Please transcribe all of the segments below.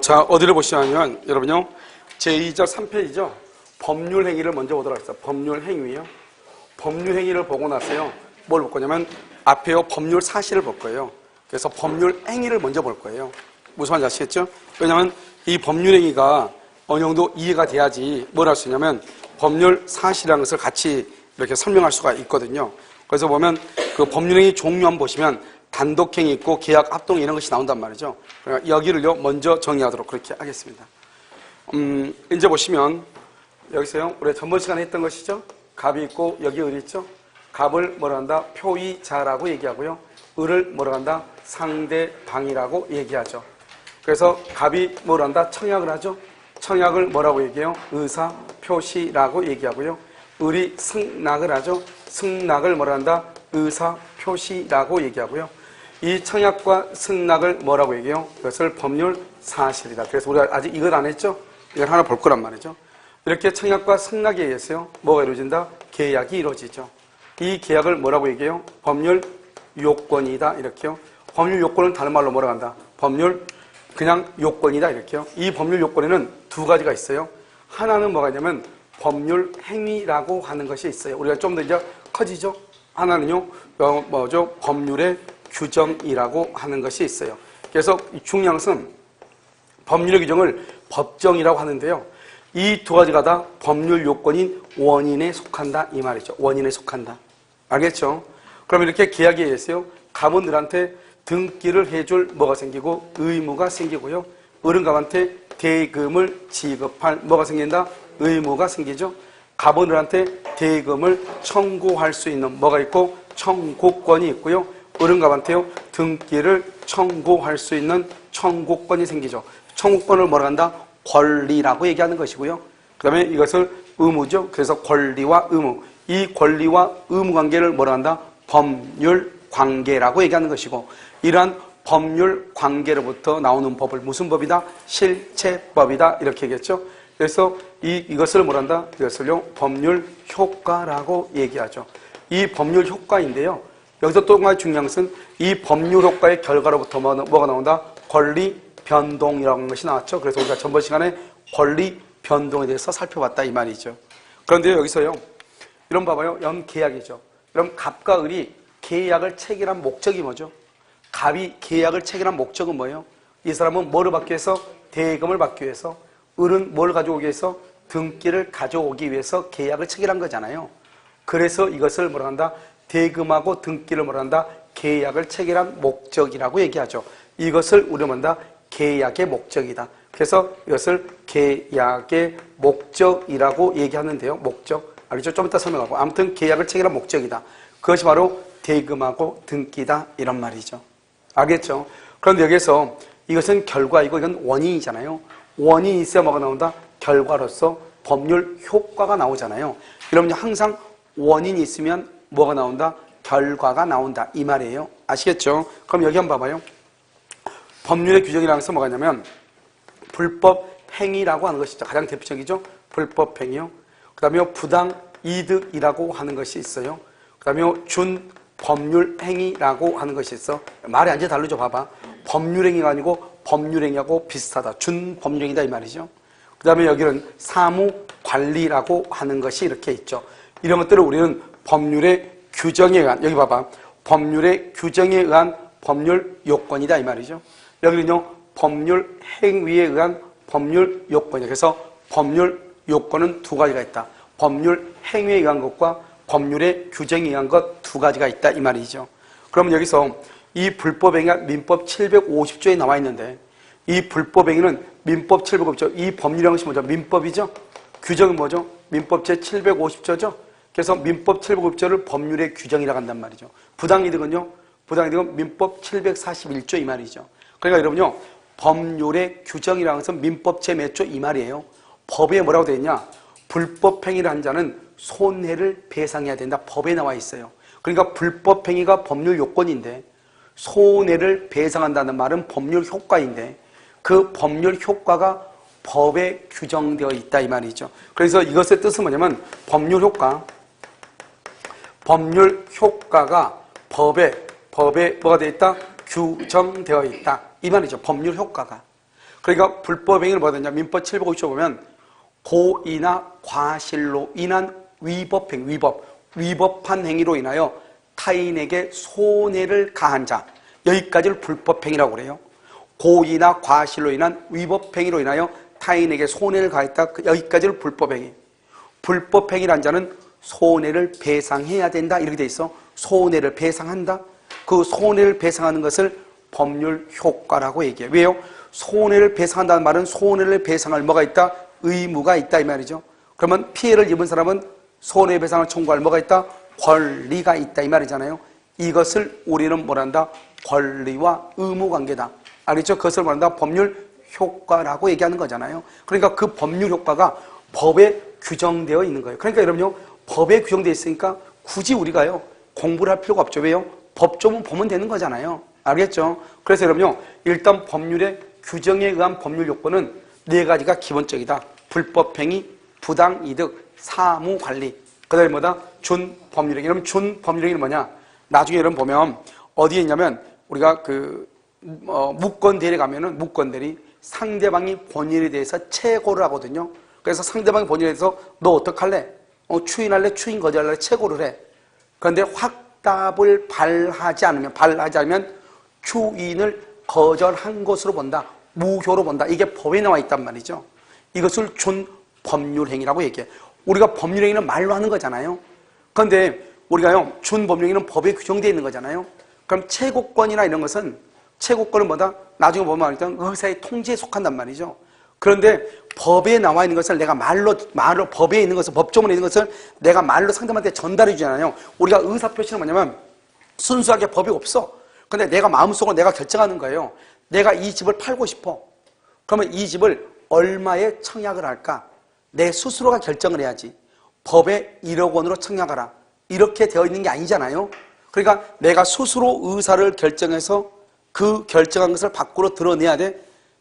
자, 어디를 보시냐면, 여러분요, 제2절 3페이지죠? 법률 행위를 먼저 보도록 하겠습니다. 법률 행위요. 법률 행위를 보고 나서요, 뭘 볼 거냐면, 앞에요, 법률 사실을 볼 거예요. 그래서 법률 행위를 먼저 볼 거예요. 무슨 말인지 아시겠죠? 왜냐하면 이 법률 행위가 어느 정도 이해가 돼야지 뭘 할 수 있냐면, 법률 사실이라는 것을 같이 이렇게 설명할 수가 있거든요. 그래서 보면 그 법률 행위 종류 한번 보시면, 단독행위 있고 계약, 합동 이런 것이 나온단 말이죠. 그러니까 여기를요 먼저 정의하도록 그렇게 하겠습니다. 이제 보시면 여기서요 우리가 전번 시간에 했던 것이죠. 갑이 있고 여기 을이 있죠. 갑을 뭐라 한다? 표의자라고 얘기하고요. 을을 뭐라 한다? 상대방이라고 얘기하죠. 그래서 갑이 뭐라 한다? 청약을 하죠. 청약을 뭐라고 얘기해요? 의사 표시라고 얘기하고요. 을이 승낙을 하죠. 승낙을 뭐라 한다? 의사 표시라고 얘기하고요. 이 청약과 승낙을 뭐라고 얘기해요? 이것을 법률 사실이다. 그래서 우리가 아직 이걸 안 했죠? 이걸 하나 볼 거란 말이죠. 이렇게 청약과 승낙에 의해서요, 뭐가 이루어진다? 계약이 이루어지죠. 이 계약을 뭐라고 얘기해요? 법률 요건이다. 이렇게요. 법률 요건은 다른 말로 뭐라고 한다? 법률 그냥 요건이다. 이렇게요. 이 법률 요건에는 두 가지가 있어요. 하나는 뭐가 있냐면 법률 행위라고 하는 것이 있어요. 우리가 좀 더 이제 커지죠? 하나는요, 뭐죠? 법률의 규정이라고 하는 것이 있어요. 그래서 중요한 것은 법률의 규정을 법정이라고 하는데요. 이 두 가지가 다 법률 요건인 원인에 속한다 이 말이죠. 원인에 속한다. 알겠죠? 그럼 이렇게 계약에 의해서요. 갑은 을한테 등기를 해줄 뭐가 생기고 의무가 생기고요. 을은 갑한테 대금을 지급할 뭐가 생긴다? 의무가 생기죠. 갑은 을한테 대금을 청구할 수 있는 뭐가 있고 청구권이 있고요. 을은 갑한테요 등기를 청구할 수 있는 청구권이 생기죠. 청구권을 뭐라 한다? 권리라고 얘기하는 것이고요. 그 다음에 이것을 의무죠. 그래서 권리와 의무, 이 권리와 의무 관계를 뭐라 한다? 법률 관계라고 얘기하는 것이고, 이러한 법률 관계로부터 나오는 법을 무슨 법이다? 실체법이다. 이렇게 얘기했죠. 그래서 이것을 뭐라 한다? 이것을요 법률 효과라고 얘기하죠. 이 법률 효과인데요. 여기서 또 정말 중요한 것은 이 법률 효과의 결과로부터 뭐가 나온다? 권리 변동이라는 하는 것이 나왔죠. 그래서 우리가 전번 시간에 권리 변동에 대해서 살펴봤다 이 말이죠. 그런데 여기서요, 이런 봐봐요. 연 계약이죠. 그럼 갑과 을이 계약을 체결한 목적이 뭐죠? 갑이 계약을 체결한 목적은 뭐예요? 이 사람은 뭐를 받기 위해서? 대금을 받기 위해서. 을은 뭘 가져오기 위해서? 등기를 가져오기 위해서 계약을 체결한 거잖아요. 그래서 이것을 뭐라 한다? 대금하고 등기를 뭐라 한다? 계약을 체결한 목적이라고 얘기하죠. 이것을 우리가 뭐한다? 계약의 목적이다. 그래서 이것을 계약의 목적이라고 얘기하는데요. 목적. 알겠죠? 좀 이따 설명하고. 아무튼 계약을 체결한 목적이다. 그것이 바로 대금하고 등기다. 이런 말이죠. 알겠죠? 그런데 여기서 이것은 결과이고 이건 원인이잖아요. 원인이 있어야 뭐가 나온다? 결과로서 법률 효과가 나오잖아요. 그러면 항상 원인이 있으면 뭐가 나온다? 결과가 나온다. 이 말이에요. 아시겠죠? 그럼 여기 한번 봐봐요. 법률의 규정이라는 것은 뭐가 있냐면 불법 행위라고 하는 것이죠. 가장 대표적이죠. 불법 행위요. 그 다음에 부당 이득이라고 하는 것이 있어요. 그 다음에 준 법률 행위라고 하는 것이 있어. 말이 완전히 다르죠. 봐봐. 법률 행위가 아니고 법률 행위하고 비슷하다. 준 법률 행위다 이 말이죠. 그 다음에 여기는 사무 관리라고 하는 것이 이렇게 있죠. 이런 것들을 우리는 법률의 규정에 의한, 여기 봐봐. 법률의 규정에 의한 법률 요건이다 이 말이죠. 여기는요, 법률 행위에 의한 법률 요건이에요. 그래서 법률 요건은 두 가지가 있다. 법률 행위에 의한 것과 법률의 규정에 의한 것 두 가지가 있다 이 말이죠. 그러면 여기서 이 불법행위가 민법 750조에 나와 있는데, 이 불법행위는 민법 750조, 이 법률이라는 것이 뭐죠? 민법이죠? 규정은 뭐죠? 민법 제750조죠? 그래서 민법 750조를 법률의 규정이라고 한단 말이죠. 부당이득은요? 부당이득은 민법 741조 이 말이죠. 그러니까 여러분요, 법률의 규정이라는 것은 민법 제 몇 조 이 말이에요. 법에 뭐라고 되어 있냐? 불법행위를 한 자는 손해를 배상해야 된다. 법에 나와 있어요. 그러니까 불법행위가 법률 요건인데 손해를 배상한다는 말은 법률 효과인데 그 법률 효과가 법에 규정되어 있다 이 말이죠. 그래서 이것의 뜻은 뭐냐면 법률 효과가 법에 뭐가 되어 있다? 규정되어 있다 이 말이죠. 법률 효과가. 그러니까 불법행위를 뭐가 되냐? 민법 750조 보면 고의나 과실로 인한 위법행, 위법한 행위로 인하여 타인에게 손해를 가한 자, 여기까지를 불법행위라고 그래요. 고의나 과실로 인한 위법행위로 인하여 타인에게 손해를 가했다, 여기까지를 불법행위. 불법행위란 자는 손해를 배상해야 된다, 이렇게 돼 있어. 손해를 배상한다. 그 손해를 배상하는 것을 법률 효과라고 얘기해요. 왜요? 손해를 배상한다는 말은 손해를 배상할 뭐가 있다? 의무가 있다, 이 말이죠. 그러면 피해를 입은 사람은 손해배상을 청구할 뭐가 있다? 권리가 있다, 이 말이잖아요. 이것을 우리는 뭐란다? 권리와 의무 관계다. 알겠죠? 그것을 뭐란다? 법률 효과라고 얘기하는 거잖아요. 그러니까 그 법률 효과가 법에 규정되어 있는 거예요. 그러니까 여러분요, 법에 규정되어 있으니까 굳이 우리가요 공부를 할 필요가 없죠. 왜요? 법조문 보면 되는 거잖아요. 알겠죠? 그래서 여러분요, 일단 법률의 규정에 의한 법률 요건은 4가지가 기본적이다. 불법행위, 부당이득, 사무관리. 그 다음에 뭐다? 준법률행위. 그럼 준법률행위는 뭐냐? 나중에 여러분 보면 어디에 있냐면 우리가 무권대리 가면은 무권대리 상대방이 본인에 대해서 채고를 하거든요. 그래서 상대방이 본인에 대해서 너 어떡할래? 추인할래? 추인 거절할래? 채고를 해. 그런데 확답을 발하지 않으면 추인을 거절한 것으로 본다. 무효로 본다. 이게 법에 나와 있단 말이죠. 이것을 준법률행위라고 얘기해. 우리가 법률행위는 말로 하는 거잖아요. 그런데 우리가요, 준법률행위는 법에 규정되어 있는 거잖아요. 그럼 채고권이나 이런 것은 채고권은 뭐다? 나중에 보면 일단 의사의 통제에 속한단 말이죠. 그런데 법에 나와 있는 것을 내가 말로 법에 있는 것을, 법조문에 있는 것을 내가 말로 상대방한테 전달해 주잖아요. 우리가 의사표시는 뭐냐면 순수하게 법이 없어. 근데 내가 마음속으로 내가 결정하는 거예요. 내가 이 집을 팔고 싶어. 그러면 이 집을 얼마에 청약을 할까? 내 스스로가 결정을 해야지. 법에 1억 원으로 청약하라. 이렇게 되어 있는 게 아니잖아요. 그러니까 내가 스스로 의사를 결정해서 그 결정한 것을 밖으로 드러내야 돼.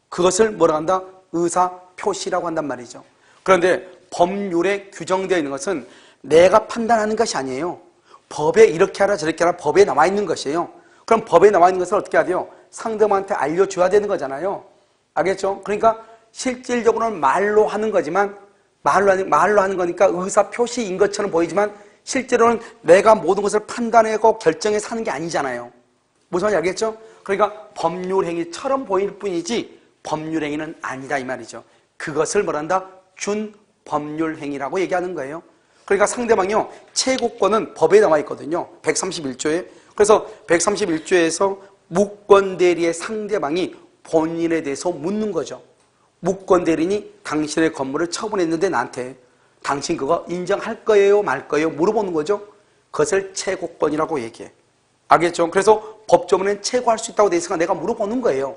그것을 뭐라 한다? 의사표시라고 한단 말이죠. 그런데 법률에 규정되어 있는 것은 내가 판단하는 것이 아니에요. 법에 이렇게 하라 저렇게 하라 법에 나와 있는 것이에요. 그럼 법에 나와 있는 것을 어떻게 해야 돼요? 상대방한테 알려줘야 되는 거잖아요. 알겠죠? 그러니까 실질적으로는 말로 하는 거지만 말로 하는 거니까 의사표시인 것처럼 보이지만 실제로는 내가 모든 것을 판단하고 결정해서 하는 게 아니잖아요. 무슨 말인지 알겠죠? 그러니까 법률행위처럼 보일 뿐이지 법률행위는 아니다, 이 말이죠. 그것을 뭐란다? 준법률행위라고 얘기하는 거예요. 그러니까 상대방이요, 채고권은 법에 나와 있거든요. 131조에. 그래서 131조에서 무권대리의 상대방이 본인에 대해서 묻는 거죠. 무권대리니 당신의 건물을 처분했는데 나한테 당신 그거 인정할 거예요 말 거예요 물어보는 거죠. 그것을 채고권이라고 얘기해. 알겠죠? 그래서 법조문엔 채고할 수 있다고 돼 있으니까 내가 물어보는 거예요.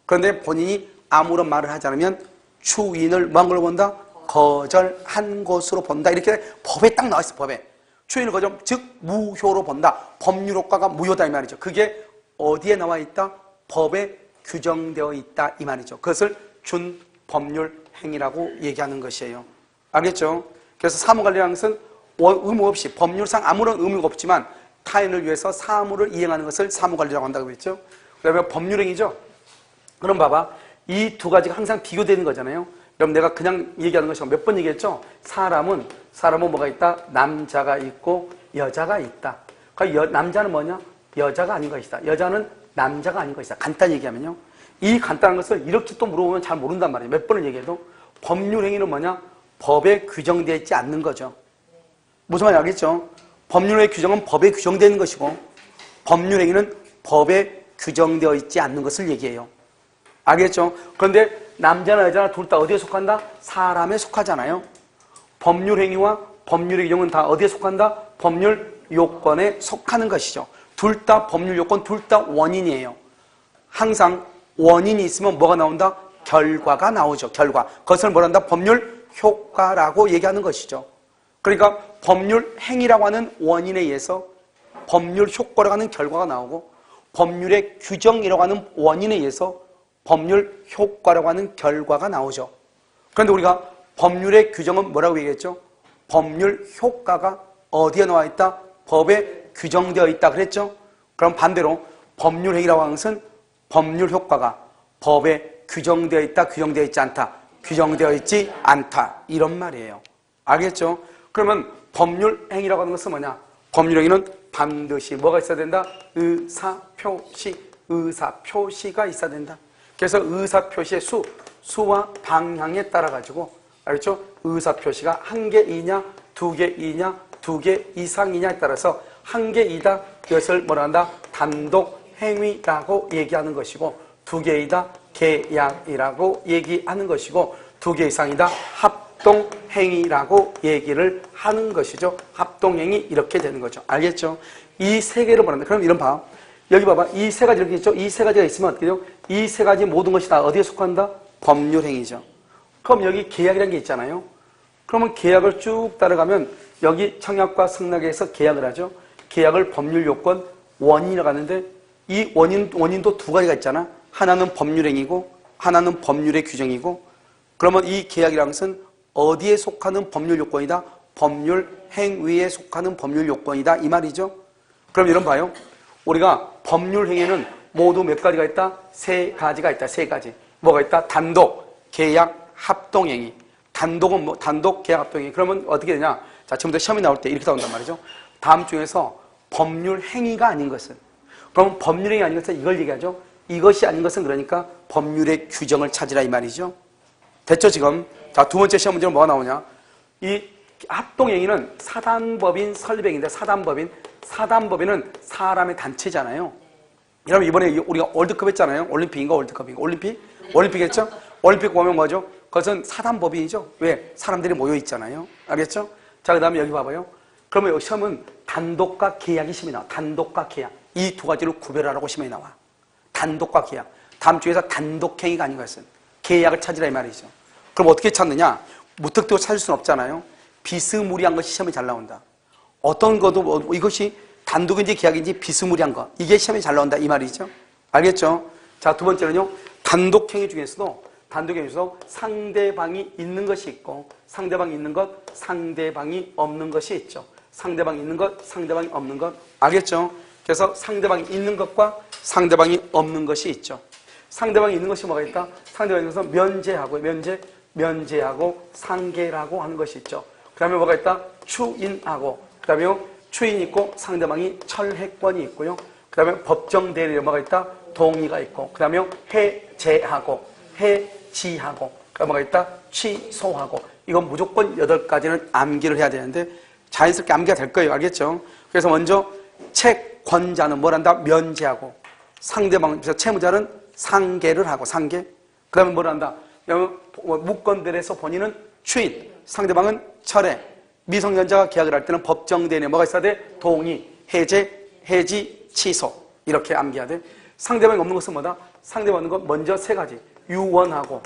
그런데 본인이 아무런 말을 하지 않으면 추인을 뭐한 걸로 본다? 거절한 것으로 본다. 이렇게 법에 딱 나와 있어. 법에. 추인을 거절, 즉 무효로 본다. 법률 효과가 무효다, 이 말이죠. 그게 어디에 나와 있다? 법에 규정되어 있다, 이 말이죠. 그것을 준법률 행위라고 얘기하는 것이에요. 알겠죠? 그래서 사무관리라는 것은 의무 없이 법률상 아무런 의무가 없지만 타인을 위해서 사무를 이행하는 것을 사무관리라고 한다고 했죠. 그다음에 법률행위죠. 그럼 봐봐, 이 두 가지가 항상 비교되는 거잖아요. 그럼 내가 그냥 얘기하는 것이 몇 번 얘기했죠? 사람은 뭐가 있다? 남자가 있고 여자가 있다. 그러니까 남자는 뭐냐? 여자가 아닌 것이다. 여자는 남자가 아닌 것이다. 간단히 얘기하면요, 이 간단한 것을 이렇게 또 물어보면 잘 모른단 말이에요. 몇 번을 얘기해도. 법률행위는 뭐냐? 법에 규정되어 있지 않는 거죠. 무슨 말인지 알겠죠? 법률의 규정은 법에 규정되는 것이고 법률행위는 법에 규정되어 있지 않는 것을 얘기해요. 알겠죠? 그런데 남자나 여자나 둘 다 어디에 속한다? 사람에 속하잖아요. 법률행위와 법률의 규정은 다 어디에 속한다? 법률 요건에 속하는 것이죠. 둘 다 법률 요건, 둘 다 원인이에요. 항상 원인이 있으면 뭐가 나온다? 결과가 나오죠. 결과. 그것을 뭐란다? 법률 효과라고 얘기하는 것이죠. 그러니까 법률 행위라고 하는 원인에 의해서 법률 효과라고 하는 결과가 나오고 법률의 규정이라고 하는 원인에 의해서 법률 효과라고 하는 결과가 나오죠. 그런데 우리가 법률의 규정은 뭐라고 얘기했죠? 법률 효과가 어디에 나와 있다? 법에 규정되어 있다 그랬죠? 그럼 반대로 법률 행위라고 하는 것은 법률 효과가 법에 규정되어 있다, 규정되어 있지 않다, 규정되어 있지 않다 이런 말이에요. 알겠죠? 그러면 법률행위라고 하는 것은 뭐냐? 법률행위는 반드시 뭐가 있어야 된다? 의사표시가 있어야 된다. 그래서 의사표시의 수와 방향에 따라 가지고, 알겠죠? 의사표시가 한 개이냐, 두 개이냐, 두 개 이상이냐에 따라서 한 개이다, 그것을 뭐라 한다? 단독행위라고 얘기하는 것이고, 두 개이다, 계약이라고 얘기하는 것이고, 두 개 이상이다, 합동행위라고 얘기를 하는 것이죠. 합동행위 이렇게 되는 거죠. 알겠죠? 이 세 개를 말한다. 그럼 이런 봐. 여기 봐봐. 이 세 가지 이렇게 있죠? 이 세 가지가 있으면 어떻게 돼요? 이 세 가지 모든 것이 다 어디에 속한다? 법률행위죠. 그럼 여기 계약이라는 게 있잖아요. 그러면 계약을 쭉 따라가면 여기 청약과 승낙에서 계약을 하죠. 계약을 법률요건 원인이라고 하는데 이 원인도 두 가지가 있잖아. 하나는 법률행위고 하나는 법률의 규정이고, 그러면 이 계약이라는 것은 어디에 속하는 법률요건이다? 법률행위에 속하는 법률요건이다 이 말이죠. 그럼 이런 봐요. 우리가 법률행위는 모두 몇 가지가 있다? 세 가지가 있다. 세 가지. 뭐가 있다? 단독, 계약, 합동행위. 단독은 뭐? 단독, 계약, 합동행위. 그러면 어떻게 되냐? 자, 지금부터 시험이 나올 때 이렇게 나온단 말이죠. 다음 중에서 법률행위가 아닌 것은, 그럼 법률행위 아닌 것은 이걸 얘기하죠. 이것이 아닌 것은 그러니까 법률의 규정을 찾으라 이 말이죠. 됐죠 지금? 자, 두 번째 시험 문제는 뭐가 나오냐? 이 합동행위는 사단법인 설립행위인데 사단법인은 사람의 단체잖아요. 여러분 이번에 우리가 월드컵 했잖아요. 올림픽인가 월드컵인가? 올림픽 했죠? 올림픽 보면 뭐죠? 그것은 사단법인이죠. 왜? 사람들이 모여 있잖아요. 알겠죠? 자, 그 다음에 여기 봐봐요. 그러면 여기 시험은 단독과 계약이 시험이 나와. 단독과 계약. 이 두 가지를 구별하라고 시험이 나와. 단독과 계약. 다음 주에서 단독행위가 아닌 것은 계약을 찾으라 이 말이죠. 그럼 어떻게 찾느냐? 무턱대고 찾을 수는 없잖아요. 비스무리한 것이 시험에 잘 나온다. 어떤 것도 이것이 단독인지 계약인지 비스무리한 거, 이게 시험에 잘 나온다 이 말이죠. 알겠죠? 자, 두 번째는요. 단독행위 중에서도 상대방이 있는 것이 있고 상대방이 있는 것, 상대방이 없는 것이 있죠. 상대방이 있는 것, 상대방이 없는 것. 알겠죠? 그래서 상대방이 있는 것과 상대방이 없는 것이 있죠. 상대방이 있는 것이 뭐가 있다? 상대방이 있는 것은 면제하고 상계라고 하는 것이 있죠. 그 다음에 뭐가 있다? 추인하고, 그 다음에 추인이 있고 상대방이 철회권이 있고요. 그 다음에 법정 대리에 뭐가 있다? 동의가 있고, 그 다음에 해제하고, 해지하고, 그 다음에 뭐가 있다? 취소하고. 이건 무조건 8가지는 암기를 해야 되는데 자연스럽게 암기가 될 거예요. 알겠죠? 그래서 먼저 채권자는 뭘 한다? 면제하고, 상대방, 그래서 채무자는 상계를 하고, 상계. 그 다음에 뭘 한다? 무권대리에서 본인은 추인, 상대방은 철회. 미성년자가 계약을 할 때는 법정 대리에 뭐가 있어야 돼? 동의, 해제, 해지, 취소. 이렇게 암기해야 돼. 상대방이 없는 것은 뭐다? 상대방이 없는 건 먼저 세 가지. 유언하고,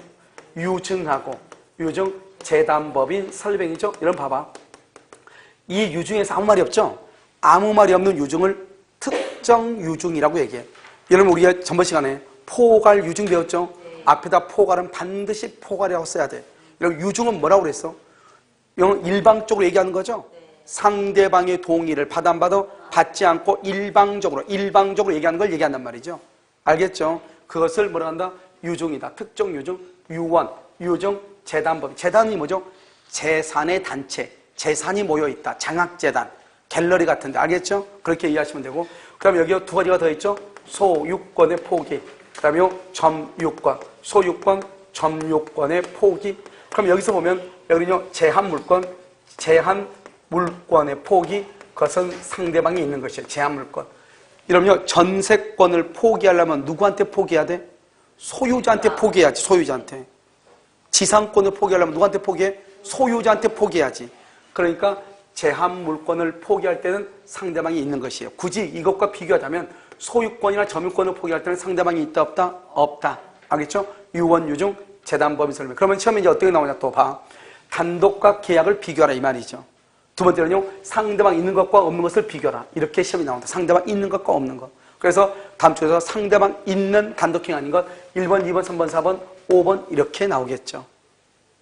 유증하고, 유증, 재단법인 설립행위죠. 이런 봐봐. 이 유증에서 아무 말이 없죠? 아무 말이 없는 유증을 특정 유증이라고 얘기해. 여러분 우리가 전번 시간에 포괄 유증 배웠죠? 앞에다 포괄은 반드시 포괄이라고 써야 돼. 여러분 유증은 뭐라고 그랬어? 이건 일방적으로 얘기하는 거죠? 상대방의 동의를 받아 안 받아? 받지 않고 일방적으로 얘기하는 걸 얘기한단 말이죠. 알겠죠? 그것을 뭐라 한다? 유증이다. 특정 유증, 유언, 유증, 재단법. 재단이 뭐죠? 재산의 단체, 재산이 모여있다. 장학재단, 갤러리 같은데. 알겠죠? 그렇게 이해하시면 되고. 그 다음에 여기 두 가지가 더 있죠? 소유권의 포기, 그 다음에 점유권, 소유권, 점유권의 포기. 그럼 여기서 보면 여기는요, 제한물권, 제한물권의 포기, 그것은 상대방이 있는 것이에요. 제한물권. 이러면요, 전세권을 포기하려면 누구한테 포기해야 돼? 소유자한테 포기해야지, 소유자한테. 지상권을 포기하려면 누구한테 포기해? 소유자한테 포기해야지. 그러니까 제한물권을 포기할 때는 상대방이 있는 것이에요. 굳이 이것과 비교하자면 소유권이나 점유권을 포기할 때는 상대방이 있다 없다? 없다. 알겠죠? 유언, 유증, 재단법인 설명. 그러면 시험에 이제 어떻게 나오냐 또 봐. 단독과 계약을 비교하라 이 말이죠. 두 번째는요, 상대방 있는 것과 없는 것을 비교하라. 이렇게 시험이 나온다. 상대방 있는 것과 없는 것. 그래서 다음 주에서 상대방 있는 단독행위 아닌 것 1번, 2번, 3번, 4번, 5번 이렇게 나오겠죠.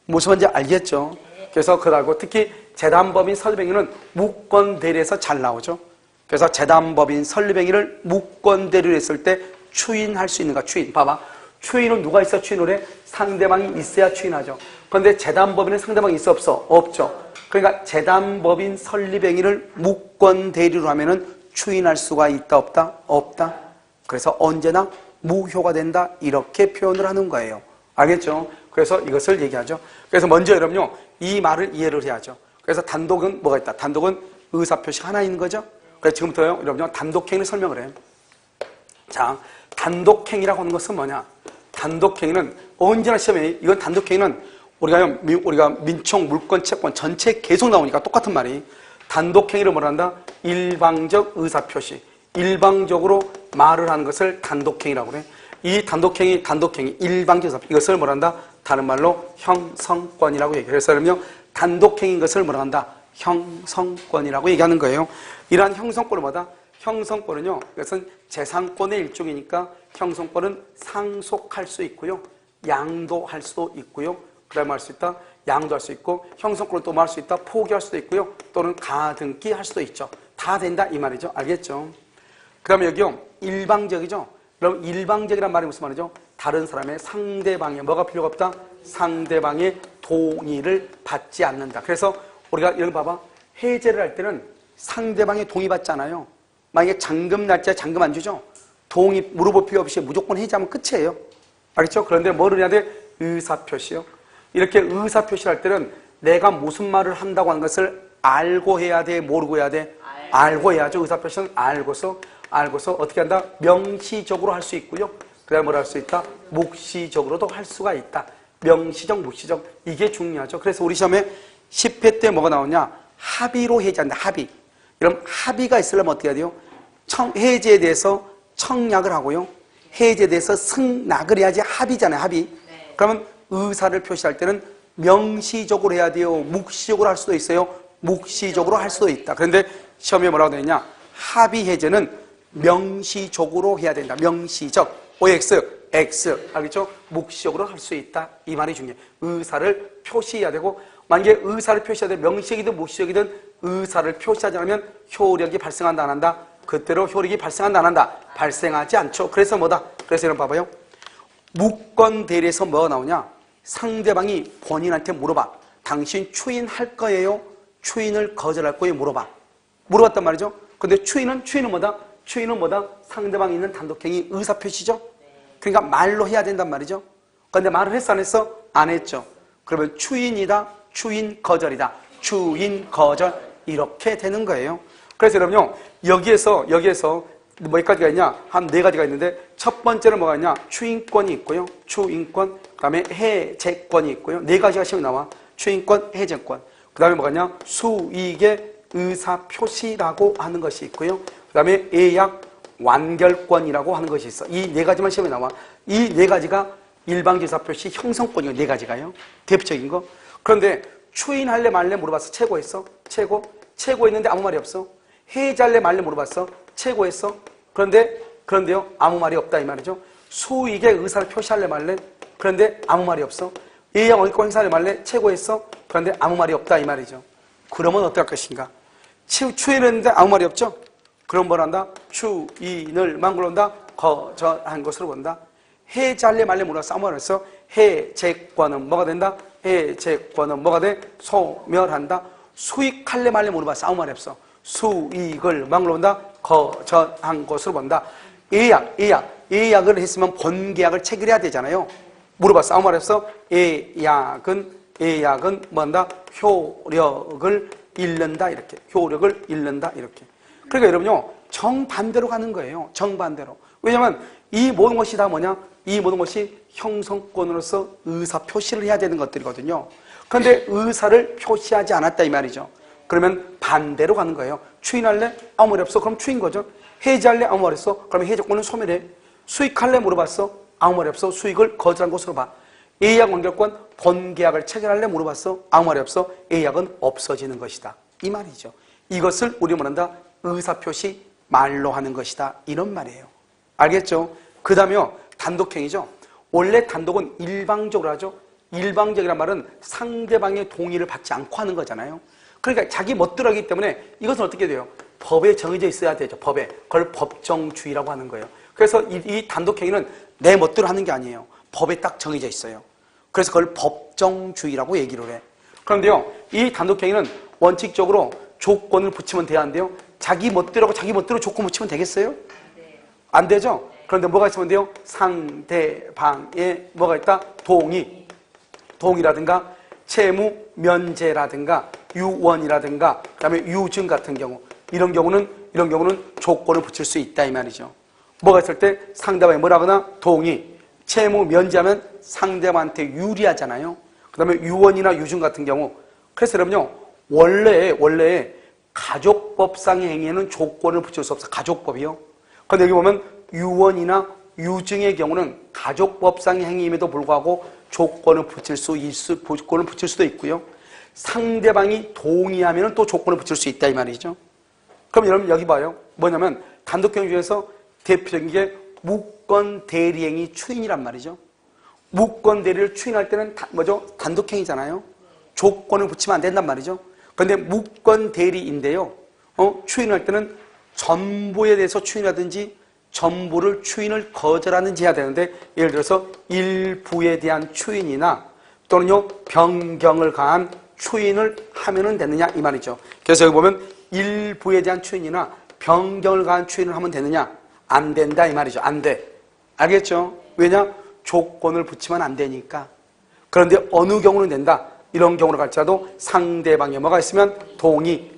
무슨 말인지 알겠죠? 그래서 그러고 특히 재단법인 설립행위는 무권대리에서 잘 나오죠. 그래서 재단법인 설립행위를 무권대리로 했을 때 추인할 수 있는가? 추인. 봐봐. 추인은 누가 있어 추인을 해? 상대방이 있어야 추인하죠. 그런데 재단법인은 상대방이 있어 없어? 없죠. 그러니까 재단법인 설립행위를 무권 대리로 하면은 추인할 수가 있다 없다? 없다. 그래서 언제나 무효가 된다 이렇게 표현을 하는 거예요. 알겠죠? 그래서 이것을 얘기하죠. 그래서 먼저 여러분요 이 말을 이해를 해야죠. 그래서 단독은 뭐가 있다? 단독은 의사표시 하나 있는 거죠. 그래서 지금부터요 여러분요 단독행위를 설명을 해요. 자, 단독행위라고 하는 것은 뭐냐? 단독행위는 언제나 시험에 이건 단독행위는 우리가 민총, 물권, 채권 전체 계속 나오니까 똑같은 말이 단독행위를 뭐라 한다? 일방적 의사표시. 일방적으로 말을 하는 것을 단독행위라고 그래. 이 단독행위, 일방적 의사표시. 이것을 뭐라 한다? 다른 말로 형성권이라고 얘기해요. 그래서 그러면 단독행위인 것을 뭐라 한다? 형성권이라고 얘기하는 거예요. 이러한 형성권은 뭐다? 형성권은요, 이것은 재산권의 일종이니까 형성권은 상속할 수 있고요, 양도할 수도 있고요, 그 다음에 할 수 있다, 양도할 수 있고, 형성권을 또 뭐 할 수 있다, 포기할 수도 있고요, 또는 가등기 할 수도 있죠. 다 된다 이 말이죠. 알겠죠? 그 다음에 여기요, 일방적이죠. 그럼 일방적이란 말이 무슨 말이죠? 다른 사람의 상대방의 뭐가 필요가 없다? 상대방의 동의를 받지 않는다. 그래서 우리가 이런 거 봐봐. 해제를 할 때는 상대방의 동의 받잖아요. 만약에 잔금 날짜에 잔금 안 주죠? 동의 물어볼 필요 없이 무조건 해제하면 끝이에요. 알겠죠? 그런데 뭐를 해야 돼? 의사표시요. 이렇게 의사표시를 할 때는 내가 무슨 말을 한다고 하는 것을 알고 해야 돼? 모르고 해야 돼? 알고 해야죠. 의사표시는 알고서 어떻게 한다? 명시적으로 할 수 있고요. 그 다음에 뭘 할 수 있다? 묵시적으로도 할 수가 있다. 명시적, 묵시적. 이게 중요하죠. 그래서 우리 시험에 10회 때 뭐가 나오냐? 합의로 해제한다. 합의. 그럼 합의가 있으려면 어떻게 해야 돼요? 해제에 대해서 청약을 하고요. 해제에 대해서 승낙을 해야지 합의잖아요. 합의. 그러면 의사를 표시할 때는 명시적으로 해야 돼요? 묵시적으로 할 수도 있어요? 묵시적으로 할 수도 있다. 그런데 시험에 뭐라고 되어 있냐? 합의 해제는 명시적으로 해야 된다. 명시적. OX, X. 알겠죠? 묵시적으로 할 수 있다. 이 말이 중요해요. 의사를 표시해야 되고, 만약에 의사를 표시해야 돼. 명시적이든 묵시적이든 의사를 표시하지 않으면 효력이 발생한다 안 한다? 그때로 효력이 발생한다 안 한다? 발생하지 않죠. 그래서 뭐다? 그래서 이런 봐봐요. 무권 대리에서 뭐가 나오냐? 상대방이 본인한테 물어봐. 당신 추인할 거예요? 추인을 거절할 거예요? 물어봐. 물어봤단 말이죠. 근데 추인은 뭐다? 추인은 뭐다? 상대방이 있는 단독행위 의사표시죠. 그러니까 말로 해야 된단 말이죠. 그런데 말을 했어 안 했어? 안 했죠. 그러면 추인이다, 추인 거절이다. 추인 거절 이렇게 되는 거예요. 그래서 여러분요 여기에서 몇 가지가 있냐? 한 4가지가 있는데 첫 번째는 뭐가 있냐? 추인권이 있고요. 추인권, 그 다음에 해제권이 있고요. 4가지가 시험에 나와. 추인권, 해제권. 그 다음에 뭐가 있냐? 수익의 의사표시라고 하는 것이 있고요. 그 다음에 예약 완결권이라고 하는 것이 있어. 이 4가지만 시험에 나와. 이 4가지가 일방적 의사표시 형성권이에요. 4가지가요. 대표적인 거. 그런데 추인할래 말래 물어봤어. 최고했어? 최고했는데 아무 말이 없어. 해제할래 말래 물어봤어. 최고했어. 그런데요 아무 말이 없다 이 말이죠. 수익의 의사를 표시할래 말래. 그런데 아무 말이 없어. 예약 완결권 행사할래 말래. 최고했어. 그런데 아무 말이 없다 이 말이죠. 그러면 어떨 것인가? 추인했는데 아무 말이 없죠? 그럼 뭘 한다? 추인을만 그런다? 거절한 것으로 본다. 해제할래 말래 물어봤어. 아무 말 없어. 해제권은 뭐가 된다? 해제권은 뭐가 돼? 소멸한다. 수익할래 말래 물어봤어. 아무 말이 없어. 수익을 물어본다? 거절한 것으로 본다. 예약을 했으면 본계약을 체결해야 되잖아요. 물어봤어. 아무 말 없어. 예약은 뭐한다? 효력을 잃는다 이렇게. 효력을 잃는다 이렇게. 그러니까 여러분요 정반대로 가는 거예요. 정반대로. 왜냐하면 이 모든 것이 다 뭐냐? 이 모든 것이 형성권으로서 의사 표시를 해야 되는 것들이거든요. 그런데 의사를 표시하지 않았다 이 말이죠. 그러면 반대로 가는 거예요. 추인할래? 아무 말이 없어. 그럼 추인 거죠. 해제할래? 아무 말이 없어. 그러면 해제권은 소멸해. 수익할래? 물어봤어. 아무 말이 없어. 수익을 거절한 것으로 봐. 예약 완결권 본계약을 체결할래? 물어봤어. 아무 말이 없어. 예약은 없어지는 것이다. 이 말이죠. 이것을 우리 뭐란다? 의사표시 말로 하는 것이다. 이런 말이에요. 알겠죠? 그 다음에요. 단독행위죠. 원래 단독은 일방적으로 하죠. 일방적이란 말은 상대방의 동의를 받지 않고 하는 거잖아요. 그러니까 자기 멋대로 하기 때문에 이것은 어떻게 돼요? 법에 정해져 있어야 되죠. 법에. 그걸 법정주의라고 하는 거예요. 그래서 이 단독행위는 내 멋대로 하는 게 아니에요. 법에 딱 정해져 있어요. 그래서 그걸 법정주의라고 얘기를 해. 그런데요, 이 단독행위는 원칙적으로 조건을 붙이면 돼야 하는데요. 자기 멋대로 조건 붙이면 되겠어요? 안 되죠? 그런데 뭐가 있으면 돼요? 상대방에 뭐가 있다? 동의라든가 채무 면제라든가 유언이라든가 그다음에 유증 같은 경우 이런 경우는 조건을 붙일 수 있다 이 말이죠. 뭐가 있을 때 상대방이 뭐라거나 동의, 채무 면제하면 상대방한테 유리하잖아요. 그다음에 유언이나 유증 같은 경우. 그래서 여러분요, 원래 가족법상의 행위에는 조건을 붙일 수 없어. 가족법이요. 그런데 여기 보면 유언이나 유증의 경우는 가족법상의 행위임에도 불구하고 조건을 붙일 수도 있고요. 상대방이 동의하면 또 조건을 붙일 수 있다 이 말이죠. 그럼 여러분 여기 봐요. 뭐냐면 단독행위 중에서 대표적인 게 무권 대리행위 추인이란 말이죠. 무권 대리를 추인할 때는 뭐죠? 단독행위잖아요. 조건을 붙이면 안 된단 말이죠. 그런데 무권 대리인데요. 추인할 때는 전부에 대해서 추인하든지 전부를 추인을 거절하는지 해야 되는데, 예를 들어서 일부에 대한 추인이나 또는요 변경을 가한 추인을 하면은 되느냐 이 말이죠. 그래서 여기 보면 일부에 대한 추인이나 변경을 가한 추인을 하면 되느냐, 안 된다 이 말이죠. 안 돼. 알겠죠? 왜냐? 조건을 붙이면 안 되니까. 그런데 어느 경우는 된다. 이런 경우로 갈지라도 상대방의 뭐가 있으면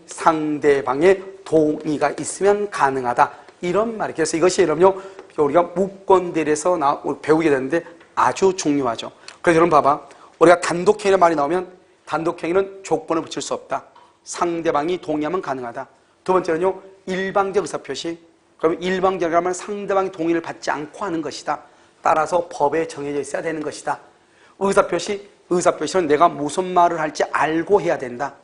상대방의 동의가 있으면 가능하다. 이런 말이에요. 그래서 이것이 여러분요, 우리가 무권대리에서 배우게 되는데 아주 중요하죠. 그래서 여러분 봐봐. 우리가 단독행위의 말이 나오면 단독행위는 조건을 붙일 수 없다. 상대방이 동의하면 가능하다. 두 번째는요, 일방적 의사표시. 그러면 일방적이라면 상대방이 동의를 받지 않고 하는 것이다. 따라서 법에 정해져 있어야 되는 것이다. 의사표시는 내가 무슨 말을 할지 알고 해야 된다.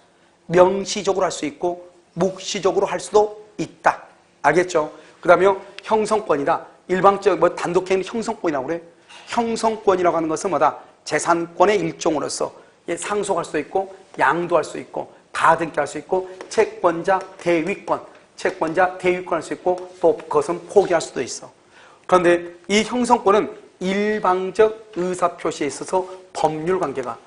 명시적으로 할 수 있고 묵시적으로 할 수도 있다. 알겠죠? 그 다음에 형성권이다. 일방적 단독행위는 형성권이라고 그래. 형성권이라고 하는 것은 뭐다? 재산권의 일종으로서 상속할 수도 있고 양도할 수 있고 가등기할 수 있고 채권자 대위권 할 수 있고 또 그것은 포기할 수도 있어. 그런데 이 형성권은 일방적 의사표시에 있어서 법률 관계가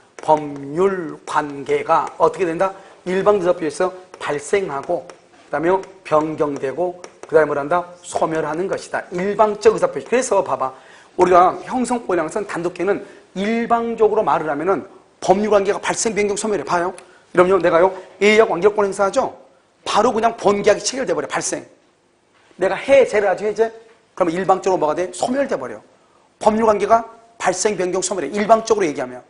어떻게 된다? 일방적 의사표시에서 발생하고 그 다음에 변경되고 그 다음에 뭐란다? 소멸하는 것이다. 일방적 의사표시. 그래서 봐봐. 우리가 형성권이라는 것은 단독행위는 일방적으로 말을 하면은 법률관계가 발생, 변경, 소멸해. 봐요. 그럼요, 내가요, A하고 관계권 행사하죠? 바로 그냥 번개하기 체결돼 버려. 발생. 내가 해제를 하죠, 해제? 그러면 일방적으로 뭐가 돼? 소멸돼 버려. 법률관계가 발생, 변경, 소멸해. 일방적으로 얘기하면.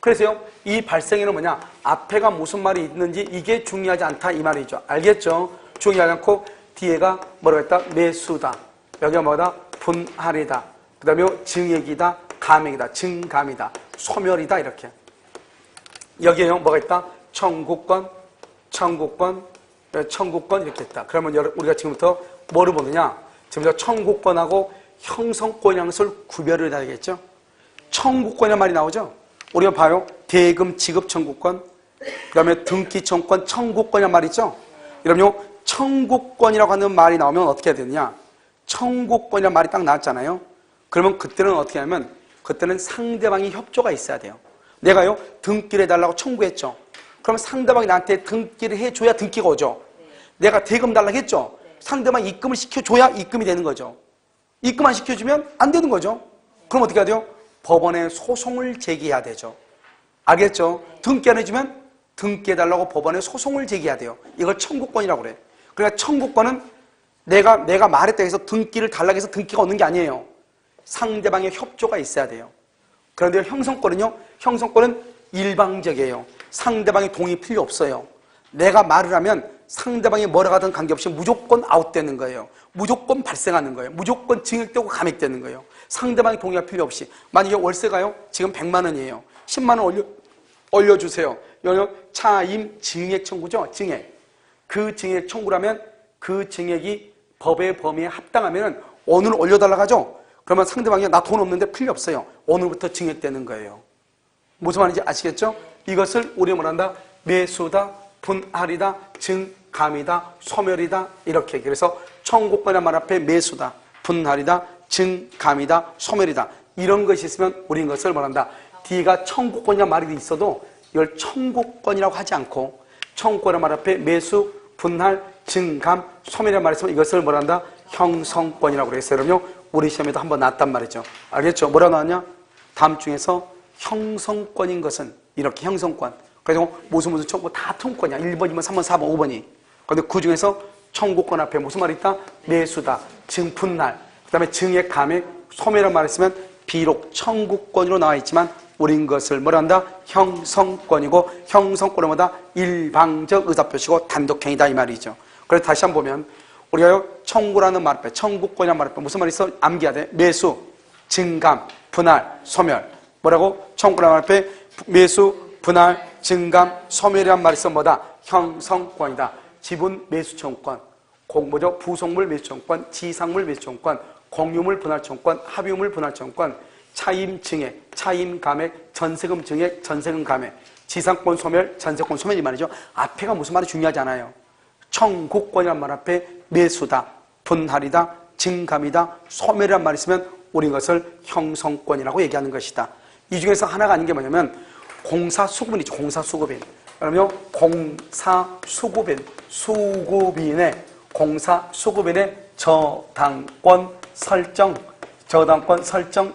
그래서요, 이 발생에는 뭐냐? 앞에가 무슨 말이 있는지 이게 중요하지 않다 이 말이죠. 알겠죠? 중요하지 않고 뒤에가 뭐라고 했다? 매수다. 여기가 뭐다? 분할이다. 그 다음에 증액이다. 감액이다. 증감이다. 소멸이다. 이렇게. 여기에요, 뭐가 있다? 청구권 이렇게 있다. 그러면 우리가 지금부터 뭐를 보느냐? 지금부터 청구권하고 형성권이라는 것을 구별을 해야겠죠? 청구권이라는 말이 나오죠? 우리가 봐요. 대금 지급 청구권, 그 다음에 등기 청구권, 청구권이라는 말이 있죠? 그럼요, 청구권이라고 하는 말이 나오면 어떻게 해야 되느냐? 청구권이라는 말이 딱 나왔잖아요? 그러면 그때는 어떻게 하냐면, 그때는 상대방이 협조가 있어야 돼요. 내가요, 등기를 해달라고 청구했죠? 그러면 상대방이 나한테 등기를 해줘야 등기가 오죠? 내가 대금 달라고 했죠? 상대방이 입금을 시켜줘야 입금이 되는 거죠. 입금 안 시켜주면 안 되는 거죠. 그럼 어떻게 해야 돼요? 법원에 소송을 제기해야 되죠. 알겠죠? 등기 안 해주면 등기해달라고 법원에 소송을 제기해야 돼요. 이걸 청구권이라고 그래. 그러니까 청구권은 내가 말했다 해서 등기를 달라고 해서 등기가 오는 게 아니에요. 상대방의 협조가 있어야 돼요. 그런데 형성권은요? 형성권은 일방적이에요. 상대방의 동의 필요 없어요. 내가 말을 하면 상대방이 뭐라 하든 관계없이 무조건 아웃되는 거예요. 무조건 발생하는 거예요. 무조건 증액되고 감액되는 거예요. 상대방의 동의가 필요 없이. 만약에 월세가요, 지금 100만 원이에요. 10만 원 올려주세요. 여기 차임 증액 청구죠? 증액. 그 증액 청구라면 그 증액이 법의 범위에 합당하면 오늘 올려달라고 하죠? 그러면 상대방이 나 돈 없는데 필요 없어요. 오늘부터 증액되는 거예요. 무슨 말인지 아시겠죠? 이것을 우리가 뭐란다? 매수다, 분할이다, 증감이다, 소멸이다 이렇게. 그래서 청구권이라는 말 앞에 매수다, 분할이다, 증감이다, 소멸이다 이런 것이 있으면 우리 이것을 말한다. D가 청구권이란 말이 있어도 이걸 청구권이라고 하지 않고 청구권이란 말 앞에 매수, 분할, 증감, 소멸이란 말이 있으면 이것을 뭐란다? 형성권이라고 그랬어요. 그럼요. 우리 시험에도 한번 나왔단 말이죠. 알겠죠? 뭐라고 나왔냐? 다음 중에서 형성권인 것은 이렇게 형성권. 그래서 무슨 청구 다 통권이야. 1번, 2번, 3번, 4번, 5번이. 그런데 그 중에서 청구권 앞에 무슨 말이 있다? 매수다, 증, 분할, 그 다음에 증액, 감액, 소멸이란 말이 있으면 비록 청구권으로 나와 있지만 우린 것을 뭐란다? 형성권이고 형성권은 뭐다? 일방적 의사표시고 단독행위다 이 말이죠. 그래서 다시 한번 보면 우리가 청구라는 말 앞에 청구권이라는 말 앞에 무슨 말이 있어? 암기해야 돼. 매수, 증감, 분할, 소멸. 뭐라고? 청구라는 말 앞에 매수, 분할, 증감, 소멸이란 말이 있어 뭐다? 형성권이다. 지분 매수청구권, 뭐죠? 부속물 매수청구권, 지상물 매수청구권, 공유물 분할청구권, 합유물 분할청구권, 차임 증액, 차임 감액, 전세금 증액, 전세금 감액, 지상권 소멸, 전세권 소멸 이 말이죠. 앞에가 무슨 말이 중요하지 않아요. 청구권이란 말 앞에 매수다, 분할이다, 증감이다, 소멸이란 말이 있으면 우리 이것을 형성권이라고 얘기하는 것이다. 이 중에서 하나가 아닌 게 뭐냐면 공사수급인이죠. 공사수급인. 그러면 공사수급인, 수급인의 공사수급인의 저당권 설정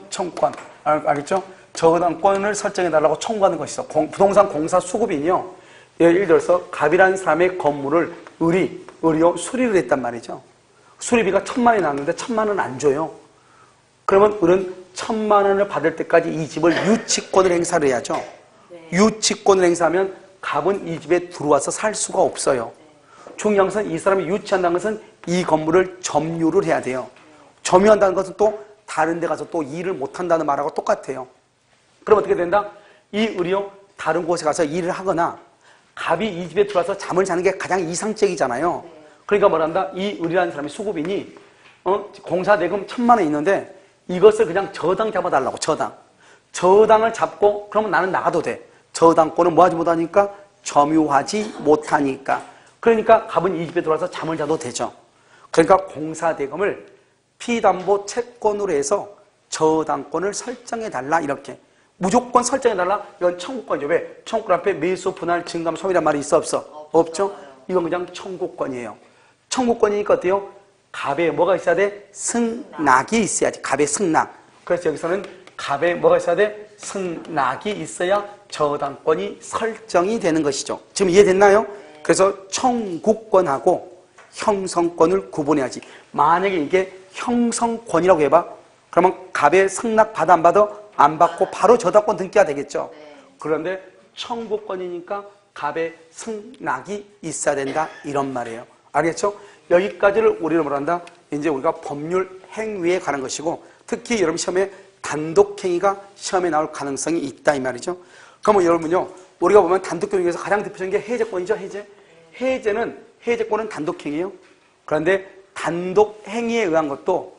청구권. 알겠죠? 저당권을 설정해달라고 청구하는 것이죠. 부동산 공사수급인이요. 예를 들어서 갑이라는 사람의 건물을 의료 수리를 했단 말이죠. 수리비가 1,000만 원이 나왔는데 1,000만 원 안 줘요. 그러면 을은 1,000만 원을 받을 때까지 이 집을 유치권을 행사를 해야죠. 유치권을 행사하면 갑은 이 집에 들어와서 살 수가 없어요. 중요한 것은 이 사람이 유치한다는 것은 이 건물을 점유를 해야 돼요. 점유한다는 것은 또 다른 데 가서 또 일을 못한다는 말하고 똑같아요. 그럼 어떻게 된다? 이 을이요 다른 곳에 가서 일을 하거나 갑이 이 집에 들어와서 잠을 자는 게 가장 이상적이잖아요. 그러니까 뭐란다? 이 을이라는 사람이 수급인이 공사대금 1,000만 원 있는데 이것을 그냥 저당 잡아달라고. 저당을 잡고 그러면 나는 나가도 돼. 저당권은 뭐하지 못하니까? 점유하지 못하니까. 그러니까 갑은 이 집에 들어와서 잠을 자도 되죠. 그러니까 공사대금을 피담보 채권으로 해서 저당권을 설정해달라 이렇게. 무조건 설정해달라? 이건 청구권이죠. 왜? 청구권 앞에 매수, 분할, 증감, 소멸이란 말이 있어 없어? 없죠? 이건 그냥 청구권이에요. 청구권이니까 어때요? 갑에 뭐가 있어야 돼? 승낙이 있어야지. 갑의 승낙. 그래서 여기서는 갑에 뭐가 있어야 돼? 승낙이 있어야 저당권이 설정이 되는 것이죠. 지금 이해됐나요? 그래서 청구권하고 형성권을 구분해야지. 만약에 이게 형성권이라고 해봐. 그러면 갑의 승낙 받아 안 받아? 안 받고 바로 저당권 등기가 되겠죠. 그런데 청구권이니까 갑의 승낙이 있어야 된다 이런 말이에요. 알겠죠? 여기까지를 우리는 뭐란다? 이제 우리가 법률 행위에 관한 것이고 특히 여러분 시험에 단독행위가 시험에 나올 가능성이 있다 이 말이죠. 그러면 여러분요 우리가 보면 단독행위 중에서 가장 대표적인 게 해제권이죠. 해제권은 단독행위예요. 그런데 단독행위에 의한 것도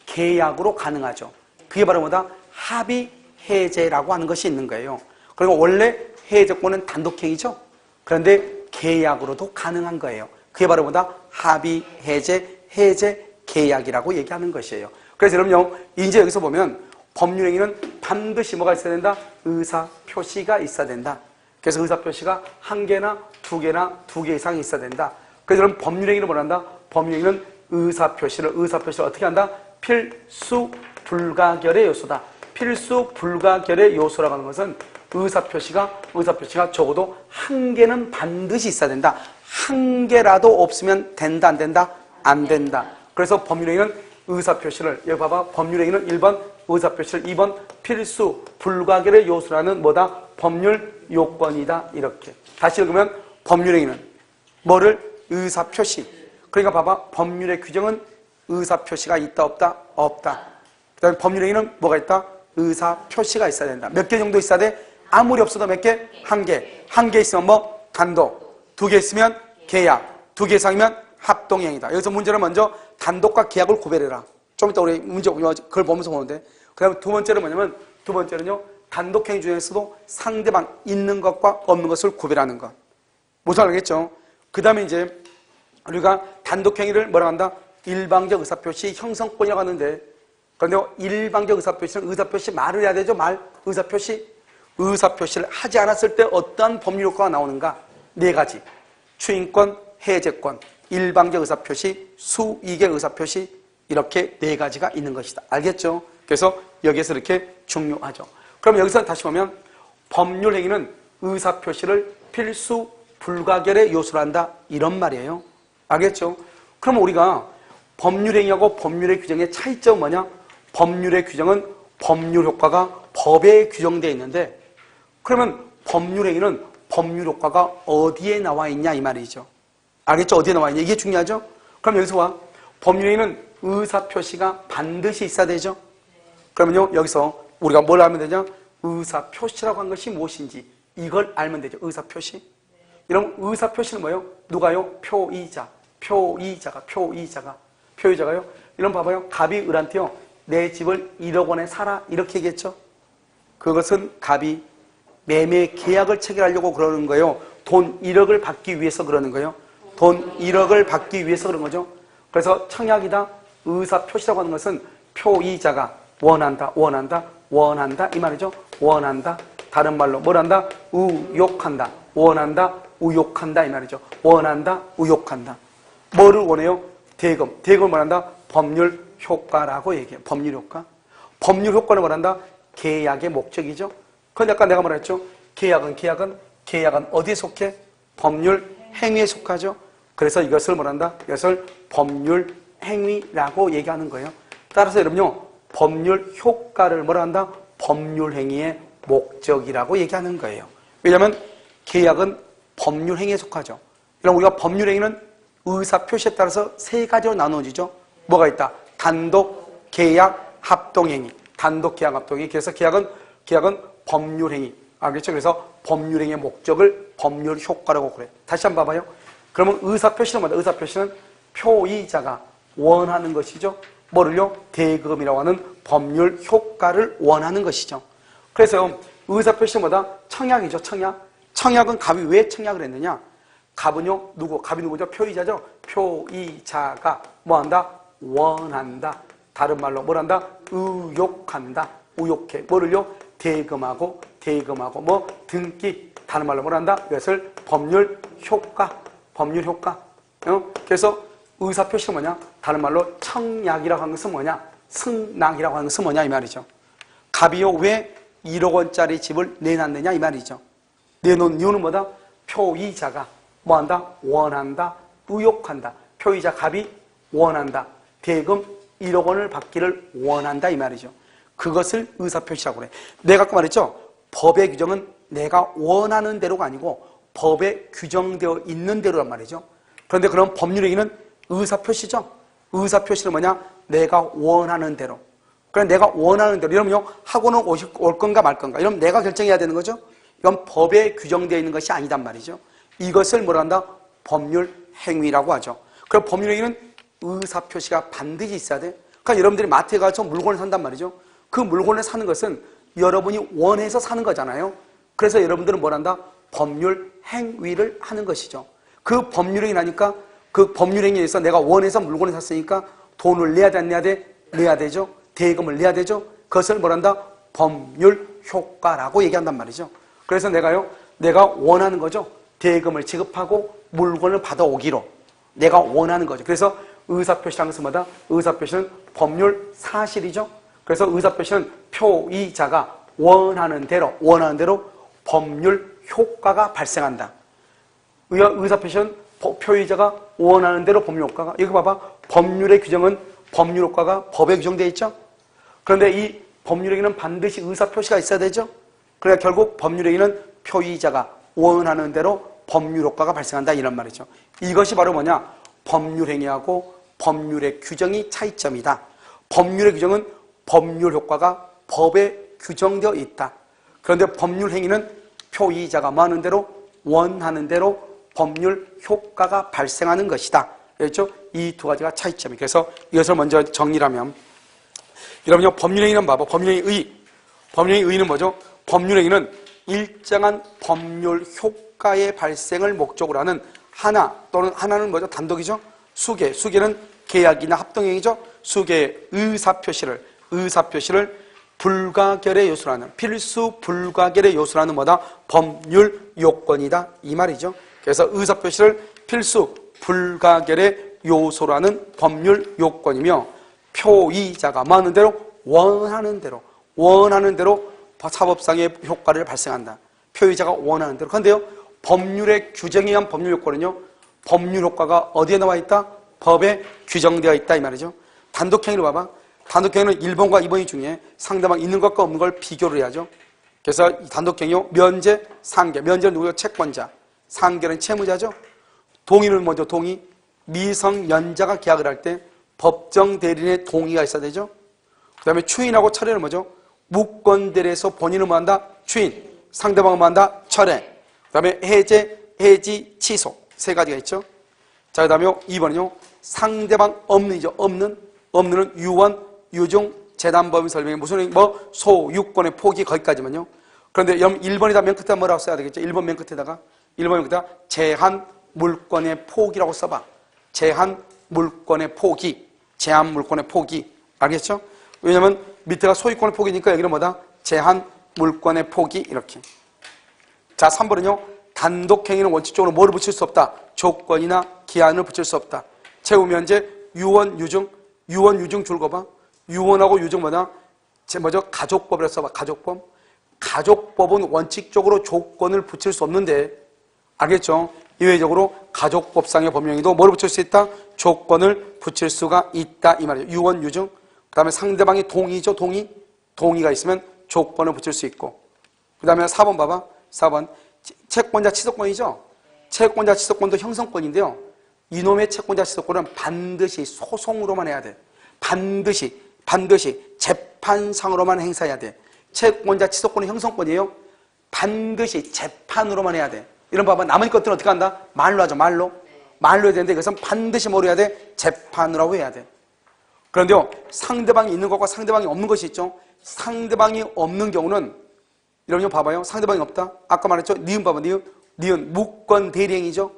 계약으로 가능하죠. 그게 바로 뭐다? 합의 해제라고 하는 것이 있는 거예요. 그리고 원래 해제권은 단독행위죠. 그런데 계약으로도 가능한 거예요. 그게 바로 뭐다? 합의 해제, 해제 계약이라고 얘기하는 것이에요. 그래서 여러분요, 이제 여기서 보면 법률행위는 반드시 뭐가 있어야 된다? 의사표시가 있어야 된다. 그래서 의사표시가 한 개나 두 개나 두 개 이상이 있어야 된다. 그래서 여러분 법률행위를 뭐란다? 법률행위는 의사표시를 어떻게 한다? 필수 불가결의 요소다. 필수 불가결의 요소라고 하는 것은 의사표시가 적어도 한 개는 반드시 있어야 된다. 한 개라도 없으면 된다, 안 된다? 안 된다. 그래서 법률행위는 의사표시를, 여기 봐봐. 법률행위는 1번 의사표시를, 2번 필수 불가결의 요소라는 뭐다? 법률 요건이다. 이렇게. 다시 읽으면 법률행위는 뭐를? 의사표시. 그러니까 봐봐. 법률의 규정은 의사표시가 있다, 없다? 없다. 그 다음에 법률행위는 뭐가 있다? 의사표시가 있어야 된다. 몇 개 정도 있어야 돼? 아무리 없어도 몇 개? 한 개. 한 개 있으면 뭐? 단독. 두 개 있으면 계약. 두 개 이상이면 합동행위다. 여기서 문제는 먼저 단독과 계약을 구별해라. 좀 이따 우리 문제 그걸 보면서 보는데. 그 다음에 두 번째는 뭐냐면, 두 번째는요, 단독행위 중에서도 상대방 있는 것과 없는 것을 구별하는 것. 무슨 알겠죠? 그 다음에 이제 우리가 단독행위를 뭐라고 한다? 일방적 의사표시 형성권이라고 하는데, 그런데 일방적 의사표시는 의사표시 말을 해야 되죠. 말, 의사표시. 의사표시를 하지 않았을 때 어떠한 법률 효과가 나오는가? 네 가지. 추인권, 해제권, 일방적 의사표시, 수익의 의사표시, 이렇게 네 가지가 있는 것이다. 알겠죠? 그래서 여기에서 이렇게 중요하죠. 그럼 여기서 다시 보면 법률 행위는 의사표시를 필수 불가결의 요소로 한다, 이런 말이에요. 알겠죠? 그럼 우리가 법률 행위하고 법률의 규정의 차이점은 뭐냐? 법률의 규정은 법률 효과가 법에 규정되어 있는데, 그러면 법률 행위는 법률 효과가 어디에 나와 있냐 이 말이죠. 알겠죠? 어디에 나와 있냐? 이게 중요하죠? 그럼 여기서 와. 법률 행위는 의사표시가 반드시 있어야 되죠? 그러면요, 여기서 우리가 뭘 알면 되냐? 의사표시라고 한 것이 무엇인지 이걸 알면 되죠. 의사표시. 이런 의사표시는 뭐예요? 누가요? 표의자. 표의자가요? 이런 봐봐요. 갑이 을한테요, 내 집을 1억 원에 사라, 이렇게 얘기했죠. 그것은 갑이 매매 계약을 체결하려고 그러는 거예요. 돈 1억을 받기 위해서 그러는 거예요. 돈 1억을 받기 위해서 그런 거죠. 그래서 청약이다, 의사표시라고 하는 것은 표의자가 원한다 이 말이죠. 원한다. 다른 말로 뭘 한다? 의욕한다. 원한다, 의욕한다 이 말이죠. 원한다, 의욕한다. 뭐를 원해요? 대금. 대금을 말한다? 법률 효과라고 얘기해요. 법률 효과. 법률 효과는 말한다? 계약의 목적이죠. 그런데 아까 내가 말했죠. 계약은 어디에 속해? 법률 행위에 속하죠. 그래서 이것을 말한다? 이것을 법률 행위라고 얘기하는 거예요. 따라서 여러분요, 법률 효과를 뭐라 한다? 법률 행위의 목적이라고 얘기하는 거예요. 왜냐하면 계약은 법률 행위에 속하죠. 그럼 우리가 법률 행위는 의사표시에 따라서 세 가지로 나누어지죠. 뭐가 있다? 단독, 계약, 합동행위. 단독, 계약, 합동행위. 그래서 계약은 법률행위. 알겠죠? 그래서 법률행위의 목적을 법률 효과라고 그래. 다시 한번 봐봐요. 그러면 의사표시는 뭐다? 의사표시는 표의자가 원하는 것이죠. 뭐를요? 대금이라고 하는 법률 효과를 원하는 것이죠. 그래서 의사표시는 뭐다? 청약이죠. 청약은 갑이 왜 청약을 했느냐? 갑은요, 갑이 누구죠? 표의자죠? 표의자가 뭐한다? 원한다. 다른 말로 뭘한다? 의욕한다. 의욕해. 뭐를요? 대금하고 뭐 등기. 다른 말로 뭘한다? 이것을 법률 효과. 그래서 의사표시가 뭐냐? 다른 말로 청약이라고 하는 것은 뭐냐? 승낙이라고 하는 것은 뭐냐 이 말이죠. 갑이요, 왜 1억 원짜리 집을 내놨느냐 이 말이죠. 내놓은 이유는 뭐다? 표의자가 뭐한다? 원한다, 의욕한다. 표의자 갑이 원한다. 대금 1억 원을 받기를 원한다 이 말이죠. 그것을 의사표시라고 그래. 내가 아까 말했죠. 법의 규정은 내가 원하는 대로가 아니고 법에 규정되어 있는 대로란 말이죠. 그런데 그럼 법률행위는 의사표시죠. 의사표시는 뭐냐? 내가 원하는 대로. 그럼 내가 원하는 대로. 이러면요, 학원은 올 건가 말 건가. 이러면 내가 결정해야 되는 거죠. 이건 법에 규정되어 있는 것이 아니단 말이죠. 이것을 뭐라 한다? 법률 행위라고 하죠. 그럼 법률 행위는 의사표시가 반드시 있어야 돼. 그러니까 여러분들이 마트에 가서 물건을 산단 말이죠. 그 물건을 사는 것은 여러분이 원해서 사는 거잖아요. 그래서 여러분들은 뭘 한다? 법률 행위를 하는 것이죠. 그 법률 행위라니까 그 법률 행위에서 내가 원해서 물건을 샀으니까 돈을 내야 돼, 안 내야 돼? 내야 되죠. 대금을 내야 되죠. 그것을 뭘 한다? 법률 효과라고 얘기한단 말이죠. 그래서 내가 원하는 거죠. 대금을 지급하고 물건을 받아오기로 내가 원하는 거죠. 그래서 의사표시라는 것은 뭐다? 의사표시는 법률 사실이죠. 그래서 의사표시는 표의자가 원하는 대로 법률 효과가 발생한다. 의사표시는 표의자가 원하는 대로 법률 효과가, 여기 봐봐. 법률의 규정은 법률 효과가 법에 규정되어 있죠. 그런데 이 법률에게는 반드시 의사표시가 있어야 되죠. 그러니까 결국 법률에게는 표의자가 원하는 대로 법률 효과가 발생한다 이런 말이죠. 이것이 바로 뭐냐? 법률행위하고 법률의 규정이 차이점이다. 법률의 규정은 법률 효과가 법에 규정되어 있다. 그런데 법률행위는 표의자가 뭐하는 대로 원하는 대로 법률 효과가 발생하는 것이다. 그렇죠? 이 두 가지가 차이점이. 그래서 이것을 먼저 정리하면 여러분요, 법률행위는 봐봐. 법률행위의. 법률행위의 의는 뭐죠? 법률행위는 일정한 법률 효과의 발생을 목적으로 하는 하나 또는 하나는 뭐죠? 단독이죠? 수개는 계약이나 합동행위죠? 수개의 의사표시를 의사표시를 불가결의 요소라는, 필수 불가결의 요소라는 뭐다? 법률 요건이다 이 말이죠. 그래서 의사표시를 필수 불가결의 요소라는 법률 요건이며, 표의자가 뭐 하는 대로? 원하는 대로 사법상의 효과를 발생한다. 표의자가 원하는 대로. 그런데요, 법률의 규정에 의한 법률 요건은요, 법률 효과가 어디에 나와 있다? 법에 규정되어 있다 이 말이죠. 단독행위를 봐봐. 단독행위는 1번과 2번이 중에 상대방 있는 것과 없는 걸 비교를 해야죠. 그래서 이 단독행위요, 면제, 상계. 면제는 누구요? 채권자. 상계는 채무자죠. 동의는 뭐죠? 동의. 미성년자가 계약을 할 때 법정 대리인의 동의가 있어야 되죠. 그 다음에 추인하고 철회는 뭐죠? 무권 대리에서 본인은 뭐 한다? 추인. 상대방은 뭐 한다? 철회. 그 다음에 해제, 해지, 취소. 세 가지가 있죠. 자, 그 다음에 2번은요, 상대방 없는이죠. 없는은 유언, 유중, 재단법인 설명에 무슨 뭐 소유권의 포기 거기까지만요. 그런데 1번에다 맨 끝에다 뭐라고 써야 되겠죠? 1번 맨 끝에다가 제한 물권의 포기라고 써봐. 제한 물권의 포기. 제한 물권의 포기. 알겠죠? 왜냐면 밑에가 소유권의 포기니까 여기는 뭐다? 제한 물권의 포기 이렇게. 자, 3번은요. 단독행위는 원칙적으로 뭐를 붙일 수 없다? 조건이나 기한을 붙일 수 없다. 채우면제 유언, 유중. 유언, 유중 줄거봐. 유언하고 유증마다 뭐죠? 가족법이라고 써봐. 가족법. 가족법은 원칙적으로 조건을 붙일 수 없는데, 알겠죠? 이외적으로 가족법상의 법령에도 뭘 붙일 수 있다? 조건을 붙일 수가 있다 이 말이죠. 유언, 유증. 그 다음에 상대방이 동의죠. 동의. 동의가 있으면 조건을 붙일 수 있고. 그 다음에 4번 봐봐. 4번 채권자 취소권이죠. 채권자 취소권도 형성권인데요, 이놈의 채권자 취소권은 반드시 소송으로만 해야 돼. 반드시 재판상으로만 행사해야 돼. 채권자 취소권은 형성권이에요. 반드시 재판으로만 해야 돼. 이런 봐봐. 나머지 것들은 어떻게 한다? 말로 하죠. 말로 해야 되는데, 이것은 반드시 뭐로 해야 돼? 재판으로 해야 돼. 그런데요, 상대방이 있는 것과 상대방이 없는 것이 있죠. 상대방이 없는 경우는 이런 거 봐봐요. 상대방이 없다. 아까 말했죠. 니은 봐봐. 니은 무권 대리행위죠.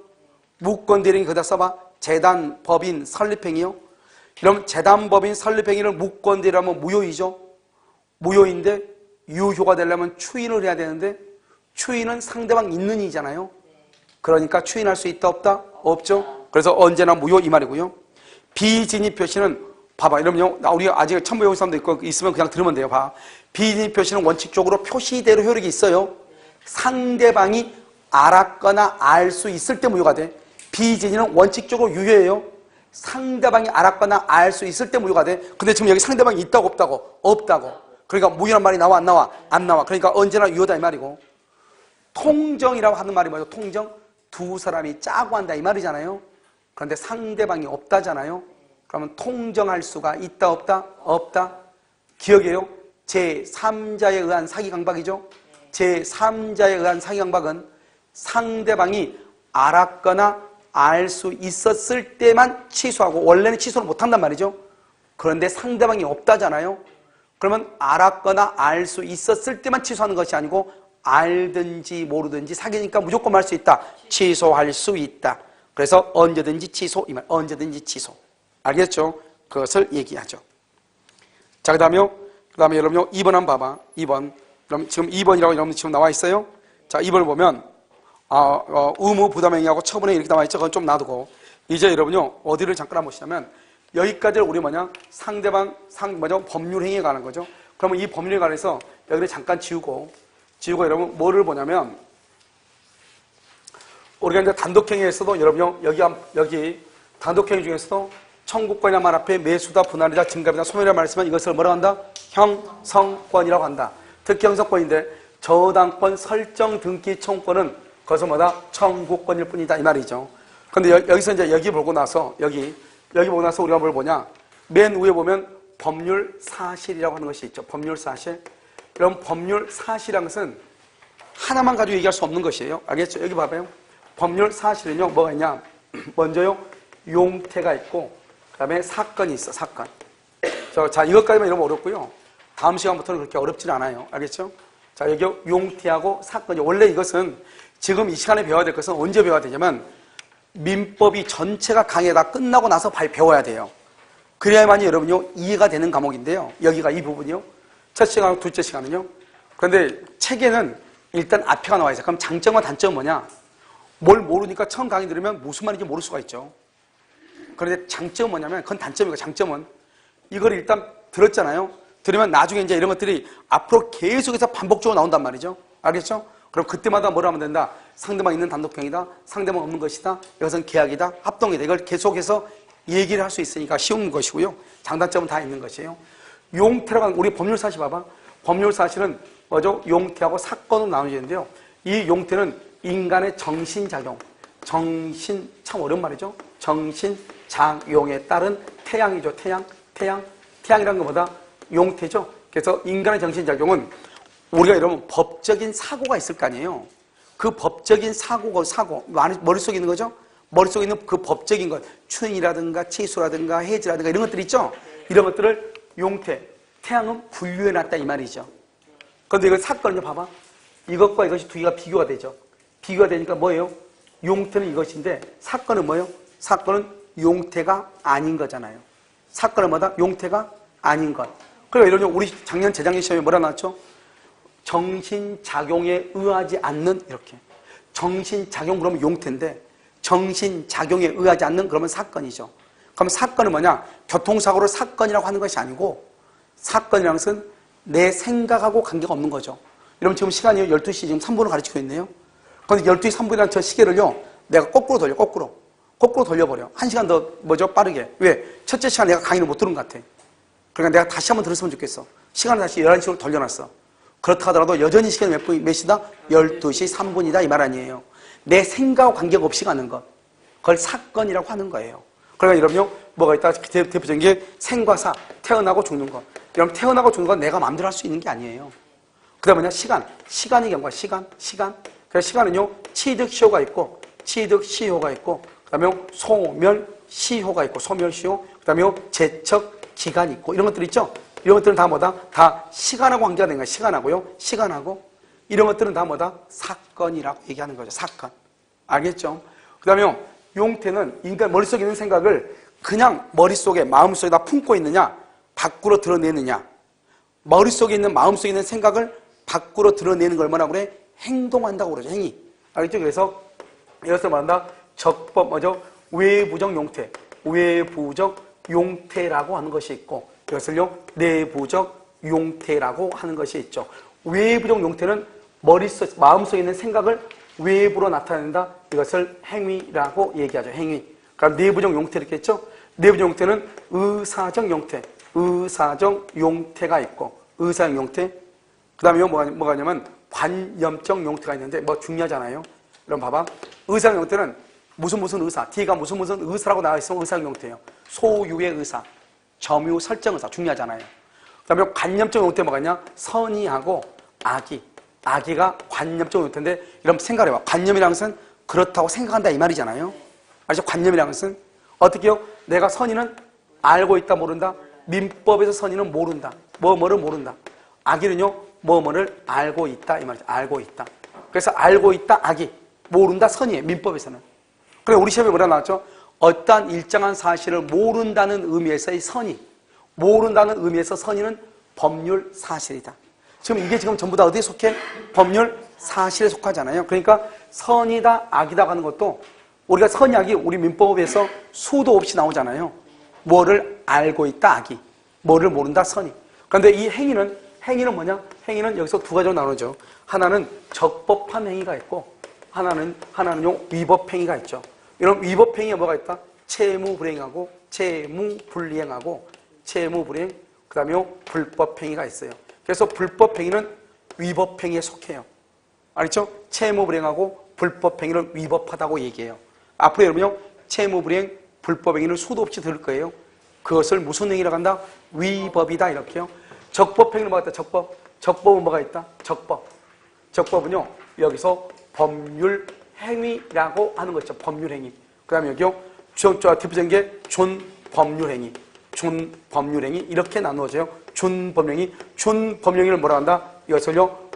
무권 대리행위 거기다 써봐. 재단 법인 설립행위요. 그럼 재단 법인 설립행위를 무권 대리하면 무효이죠. 무효인데 유효가 되려면 추인을 해야 되는데, 추인은 상대방 있는 이잖아요. 그러니까 추인할 수 있다 없다? 없죠. 그래서 언제나 무효 이 말이고요. 비진입 표시는 봐봐. 이러면요, 우리 아직 첨부 외운 사람도 있고 있으면 그냥 들으면 돼요. 봐. 비진입 표시는 원칙적으로 표시대로 효력이 있어요. 상대방이 알았거나 알 수 있을 때 무효가 돼. 비진입은 원칙적으로 유효해요. 상대방이 알았거나 알 수 있을 때 무효가 돼. 근데 지금 여기 상대방이 있다고 없다고? 없다고. 그러니까 무효란 말이 나와 안 나와? 안 나와. 그러니까 언제나 유효다 이 말이고. 통정이라고 하는 말이 뭐죠? 통정. 두 사람이 짜고 한다 이 말이잖아요. 그런데 상대방이 없다잖아요. 그러면 통정할 수가 있다 없다? 없다. 기억해요. 제3자에 의한 사기강박이죠. 제3자에 의한 사기강박은 상대방이 알았거나 알 수 있었을 때만 취소하고, 원래는 취소를 못한단 말이죠. 그런데 상대방이 없다잖아요. 그러면 알았거나 알 수 있었을 때만 취소하는 것이 아니고, 알든지 모르든지 사기니까 무조건 할 수 있다. 취소할 수 있다. 그래서 언제든지 취소 이 말. 언제든지 취소. 알겠죠? 그것을 얘기하죠. 자, 그 다음에 여러분요, 2번 한번 봐봐. 2번. 그럼 지금 2번이라고 여러분 지금 나와 있어요. 자, 2번을 보면, 의무 부담행위하고 처분에 이렇게 나와 있죠. 그건 좀 놔두고. 이제 여러분요, 어디를 잠깐 한번 보시냐면, 여기까지를 우리 상대방, 법률행위에 관한 거죠. 그러면 이 법률에 관해서 여기를 잠깐 지우고 여러분 뭐를 보냐면, 우리가 이제 단독행위에서도 여러분요, 여기 단독행위 중에서도 청구권이나 말 앞에 매수다, 분할이다, 증감이다, 소멸이라 말했으면 이것을 뭐라고 한다? 형성권이라고 한다. 특히 형성권인데, 저당권, 설정, 등기, 청구권은 그것은 뭐다? 청구권일 뿐이다 이 말이죠. 그런데 여기서 이제 여기 보고 나서 여기 보고 나서 우리가 뭘 보냐? 맨 위에 보면 법률 사실이라고 하는 것이 있죠. 법률 사실. 그럼 법률 사실이라는 것은 하나만 가지고 얘기할 수 없는 것이에요. 알겠죠? 여기 봐봐요. 법률 사실은요, 뭐가 있냐? 먼저요, 용태가 있고, 그 다음에 사건이 있어, 사건. 자, 이것까지만 이러면 어렵고요. 다음 시간부터는 그렇게 어렵진 않아요. 알겠죠? 자, 여기 용태하고 사건이. 원래 이것은 지금 이 시간에 배워야 될 것은 언제 배워야 되냐면, 민법이 전체가 강의 다 끝나고 나서 배워야 돼요. 그래야만이 여러분요 이해가 되는 과목인데요. 여기가 이 부분이요. 첫 시간하고 둘째 시간은요. 그런데 책에는 일단 앞에가 나와 있어요. 그럼 장점과 단점은 뭐냐? 뭘 모르니까 처음 강의 들으면 무슨 말인지 모를 수가 있죠. 그런데 장점은 뭐냐면 그건 단점이고 장점은 이걸 일단 들었잖아요. 들으면 나중에 이제 이런 것들이 앞으로 계속해서 반복적으로 나온단 말이죠. 알겠죠? 그럼 그때마다 뭘 하면 된다? 상대방 있는 단독형이다. 상대방 없는 것이다. 이것은 계약이다. 합동이다. 이걸 계속해서 얘기를 할 수 있으니까 쉬운 것이고요. 장단점은 다 있는 것이에요. 용태라고 하는 우리 법률사실 봐봐. 법률사실은 뭐죠? 용태하고 사건으로 나눠지는데요. 이 용태는 인간의 정신작용, 정신 참 어려운 말이죠. 정신작용에 따른 태양이죠. 태양이라는 것보다 용태죠. 그래서 인간의 정신작용은 우리가 이러면 법적인 사고가 있을 거 아니에요. 그 법적인 사고, 머릿속에 있는 거죠. 머릿속에 있는 그 법적인 것, 추행이라든가 치수라든가 해지라든가 이런 것들 있죠. 이런 것들을 용태, 태양은 분류해놨다 이 말이죠. 그런데 이거 사건은요, 봐봐. 이것과 이것이 두 개가 비교가 되죠. 비교가 되니까 뭐예요? 용태는 이것인데 사건은 뭐예요? 사건은 용태가 아닌 거잖아요. 사건은 뭐다? 용태가 아닌 것. 그러니까 이런 우리 작년, 재작년 시험에 뭐라 나왔죠? 정신작용에 의하지 않는 이렇게. 정신작용 그러면 용태인데 정신작용에 의하지 않는 그러면 사건이죠. 그럼 사건은 뭐냐? 교통사고를 사건이라고 하는 것이 아니고 사건이라는 것은 내 생각하고 관계가 없는 거죠. 여러분 지금 시간이 12시 지금 3분을 가르치고 있네요. 그런데 12시 3분이라는 저 시계를요 내가 거꾸로 돌려 거꾸로 돌려버려. 1시간 더 뭐죠? 빠르게. 왜? 첫째 시간 내가 강의를 못 들은 것 같아. 그러니까 내가 다시 한번 들었으면 좋겠어. 시간을 다시 11시로 돌려놨어. 그렇다 하더라도 여전히 시간이 몇 시다? 12시 3분이다 이 말 아니에요. 내 생각과 관계가 없이 가는 것. 그걸 사건이라고 하는 거예요. 그러니까 여러분요 뭐가 있다? 대표적인 게 생과 사, 태어나고 죽는 것. 여러분 태어나고 죽는 건 내가 마음대로 할 수 있는 게 아니에요. 그 다음에 뭐냐? 시간의 경우가 시간. 그래서 시간은요 취득시효가 있고 취득시효가 있고 그 다음에 소멸시효가 있고 소멸시효 그 다음에 제척기간이 있고 이런 것들 있죠? 이런 것들은 다 뭐다? 다 시간하고 관계가 되는 거야. 시간하고 이런 것들은 다 뭐다? 사건이라고 얘기하는 거죠. 사건. 알겠죠? 그 다음에 용태는 인간 머릿속에 있는 생각을 그냥 머릿속에 마음속에다 품고 있느냐 밖으로 드러내느냐 머릿속에 있는 마음속에 있는 생각을 밖으로 드러내는 걸 뭐라고 그래? 행동한다고 그러죠. 행위. 알겠죠? 그래서 이것을 말한다. 적법 뭐죠? 외부적 용태. 외부적 용태라고 하는 것이 있고 이것을요 내부적 용태라고 하는 것이 있죠. 외부적 용태는 마음속에 있는 생각을 외부로 나타낸다. 이것을 행위라고 얘기하죠. 행위. 그럼 내부적 용태 이렇게 했죠. 내부적 용태는 의사적 용태가 있고 의사적 용태. 그 다음에 뭐가 있냐면 관념적 용태가 있는데 뭐 중요하잖아요. 그럼 봐봐. 의사적 용태는 무슨 의사, 뒤가 무슨 의사라고 나와 있으면 의사적 용태예요. 소유의 의사, 점유 설정 의사 중요하잖아요. 그 다음에 관념적 용태 뭐가 있냐? 선의하고 악의가 관념적 용태인데 여러분 생각해봐. 관념이라는 것은 그렇다고 생각한다 이 말이잖아요. 알죠? 관념이라는 것은 어떻게요? 내가 선의는 알고 있다 모른다. 민법에서 선의는 모른다. 뭐를 모른다. 악의는요 뭐를 알고 있다 이 말이죠. 알고 있다. 그래서 알고 있다 악의 모른다 선의에 민법에서는. 그래 우리 시험에 뭐라 나왔죠? 어떠한 일정한 사실을 모른다는 의미에서의 선의. 모른다는 의미에서 선의는 법률 사실이다. 지금 이게 지금 전부 다 어디에 속해? 법률 사실에 속하잖아요. 그러니까 선이다 악이다 하는 것도 우리가 선이 악이 우리 민법에서 수도 없이 나오잖아요. 뭐를 알고 있다 악이, 뭐를 모른다 선이. 그런데 이 행위는 뭐냐? 행위는 여기서 두 가지로 나누죠. 하나는 적법한 행위가 있고 하나는요 위법행위가 있죠. 이런 위법행위가 뭐가 있다? 채무불이행하고 채무불이행하고 채무불이행 그 다음에 불법행위가 있어요. 그래서 불법행위는 위법행위에 속해요. 알겠죠? 채무불이행하고 불법행위를 위법하다고 얘기해요. 앞으로 여러분요 채무불이행 불법행위를 수도 없이 들을 거예요. 그것을 무슨 행위라고 한다? 위법이다 이렇게요. 적법행위는 뭐가 있다? 적법은 뭐가 있다? 적법은요 여기서 법률행위라고 하는 거죠. 법률행위. 그 다음에 여기요 대표적인 게 준법률행위. 준법률행위 이렇게 나누어져요. 준법률행위를 뭐라 한다? 이것을요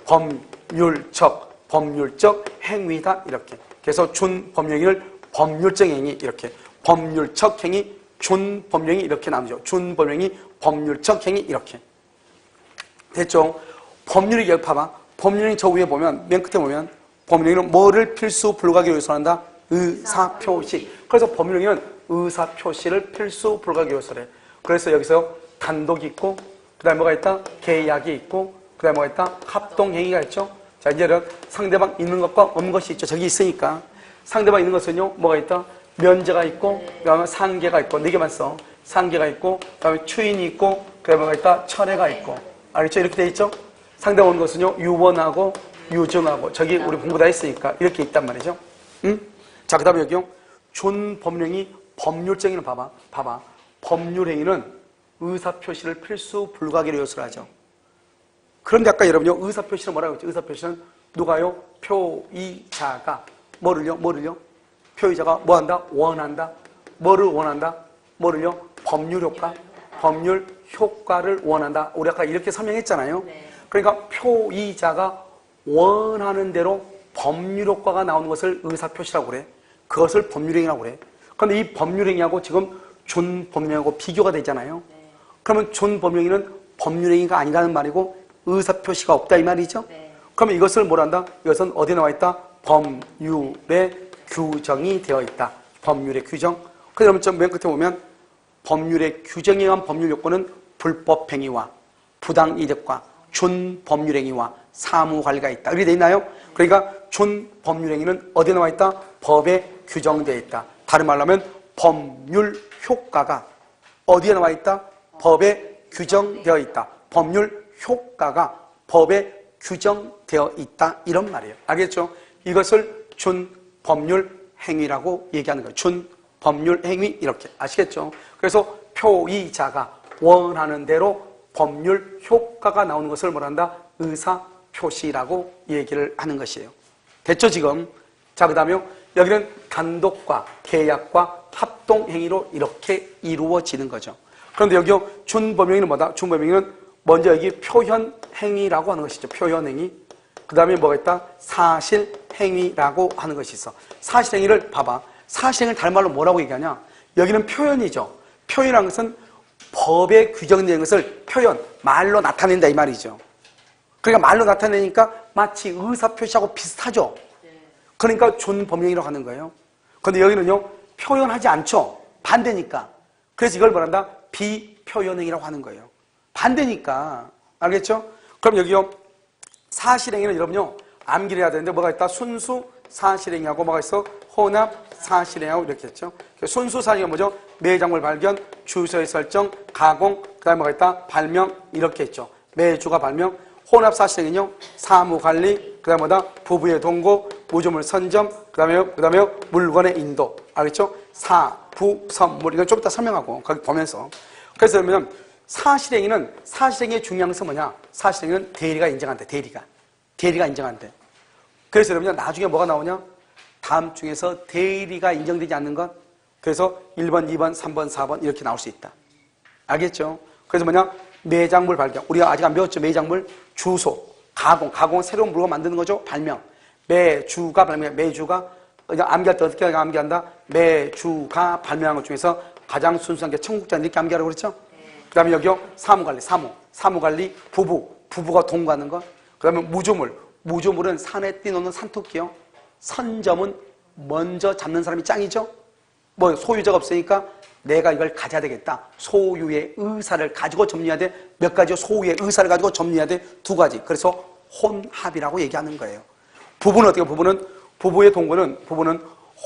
법률적 행위다 이렇게. 그래서 준법률행위를 법률적 행위 이렇게 법률적 행위, 준법률행위 이렇게 나누죠. 준법률행위, 법률적 행위 이렇게. 됐죠? 법률행위 여기 봐봐. 법률행위 저 위에 보면 맨 끝에 보면 법률행위는 뭐를 필수 불가결로 요소한다? 의사표시. 그래서 법률행위는 의사표시를 필수 불가결로 요소래. 그래서 여기서 단독이 있고 그 다음에 뭐가 있다? 계약이 있고 그 다음에 뭐가 있다? 합동행위가 있죠. 자, 이제는 상대방 있는 것과 없는 것이 있죠. 저기 있으니까. 상대방 있는 것은요, 뭐가 있다? 면제가 있고, 그 다음에 상계가 있고, 4개만 써. 상계가 있고, 그 다음에 추인이 있고, 그 다음에 뭐가 있다? 철회가 있고. 알겠죠? 이렇게 돼 있죠? 상대방 오는 것은요, 유언하고, 유증하고, 저기 우리 공부 다 했으니까, 이렇게 있단 말이죠. 응? 자, 그 다음에 여기요. 준법령이 법률쟁이는 봐봐. 법률행위는 의사표시를 필수 불가결의 요소로 하죠. 그런데 아까 여러분요, 의사표시는 뭐라고 했죠? 의사표시는 누가요? 표의자가. 뭐를요? 표의자가 뭐 한다? 원한다. 뭐를 원한다? 뭐를요? 법률 효과를 원한다. 우리 아까 이렇게 설명했잖아요. 그러니까 표의자가 원하는 대로 법률 효과가 나오는 것을 의사표시라고 그래. 그것을 법률행위라고 그래. 그런데 이 법률행위하고 지금 준법령하고 비교가 되잖아요. 그러면 준법령행위는 법률행위가 아니라는 말이고 의사표시가 없다 이 말이죠. 그러면 이것을 뭐라 한다? 이것은 어디에 나와 있다? 법률에 규정이 되어 있다. 법률의 규정. 그러면 맨 끝에 보면 법률의 규정에 의한 법률 요건은 불법행위와 부당이득과 준법률행위와 사무관리가 있다. 이렇게 되어 있나요? 그러니까 준법률행위는 어디에 나와 있다? 법에 규정되어 있다. 다른 말로 하면 법률 효과가 어디에 나와 있다? 법에 규정되어 있다. 법률 효과가 법에 규정되어 있다. 이런 말이에요. 알겠죠? 이것을 준법률 행위라고 얘기하는 거예요. 준법률 행위 이렇게. 아시겠죠? 그래서 표의자가 원하는 대로 법률 효과가 나오는 것을 뭐란다? 의사표시라고 얘기를 하는 것이에요. 됐죠 지금? 자, 그 다음에 여기는 단독과 계약과 합동행위로 이렇게 이루어지는 거죠. 그런데 여기요 준법령행위는 뭐다? 준법령행위는 먼저 여기 표현행위라고 하는 것이죠. 표현행위. 그 다음에 뭐가 있다? 사실행위라고 하는 것이 있어. 사실행위를 봐봐. 사실행위를 다른 말로 뭐라고 얘기하냐? 여기는 표현이죠. 표현이라는 것은 법에 규정된 것을 말로 나타낸다 이 말이죠. 그러니까 말로 나타내니까 마치 의사표시하고 비슷하죠. 그러니까 준법령이라고 하는 거예요. 그런데 여기는요 표현하지 않죠. 반대니까. 그래서 이걸 뭐란다? 비표현행위라고 하는 거예요. 반대니까. 알겠죠? 그럼 여기요 사실행위는 여러분요 암기를 해야 되는데 뭐가 있다? 순수 사실행위하고 뭐가 있어? 혼합 사실행위하고 이렇게 했죠. 순수 사실행위가 뭐죠? 매장물 발견, 주소의 설정, 가공, 그 다음에 뭐가 있다? 발명 이렇게 했죠. 매주가 발명. 혼합 사실행위는요 사무관리, 그 다음에 뭐다? 부부의 동거, 무주물 선점, 그 다음에 물건의 인도. 알겠죠? 사부 선물. 이건 좀 이따 설명하고 거기 보면서. 그래서 그러면 사실행위의 중요한 것은 뭐냐? 사실행위는 대리가 인정한대. 대리가 인정한대. 그래서 여러분요 나중에 뭐가 나오냐? 다음 중에서 대리가 인정되지 않는 것. 그래서 1번, 2번, 3번, 4번 이렇게 나올 수 있다. 알겠죠? 그래서 뭐냐? 매장물 발견. 우리가 아직 안 배웠죠? 매장물 주소, 가공은 새로운 물건 만드는 거죠. 발명. 매주가 발명. 매주가 그냥 암기할 때 어떻게 암기한다? 매주가 발명한 것 중에서 가장 순수한 게 청국장 이렇게 암기하라고 그랬죠? 그 다음에 여기요 사무관리, 부부가 동거하는 것. 그 다음에 무주물은 산에 띄놓는 산토끼요. 선점은 먼저 잡는 사람이 짱이죠. 뭐 소유자가 없으니까 내가 이걸 가져야 되겠다. 소유의 의사를 가지고 점유해야 돼. 몇 가지요? 소유의 의사를 가지고 점유해야 돼. 2가지. 그래서 혼합이라고 얘기하는 거예요. 부부는 어떻게? 부부의 동거는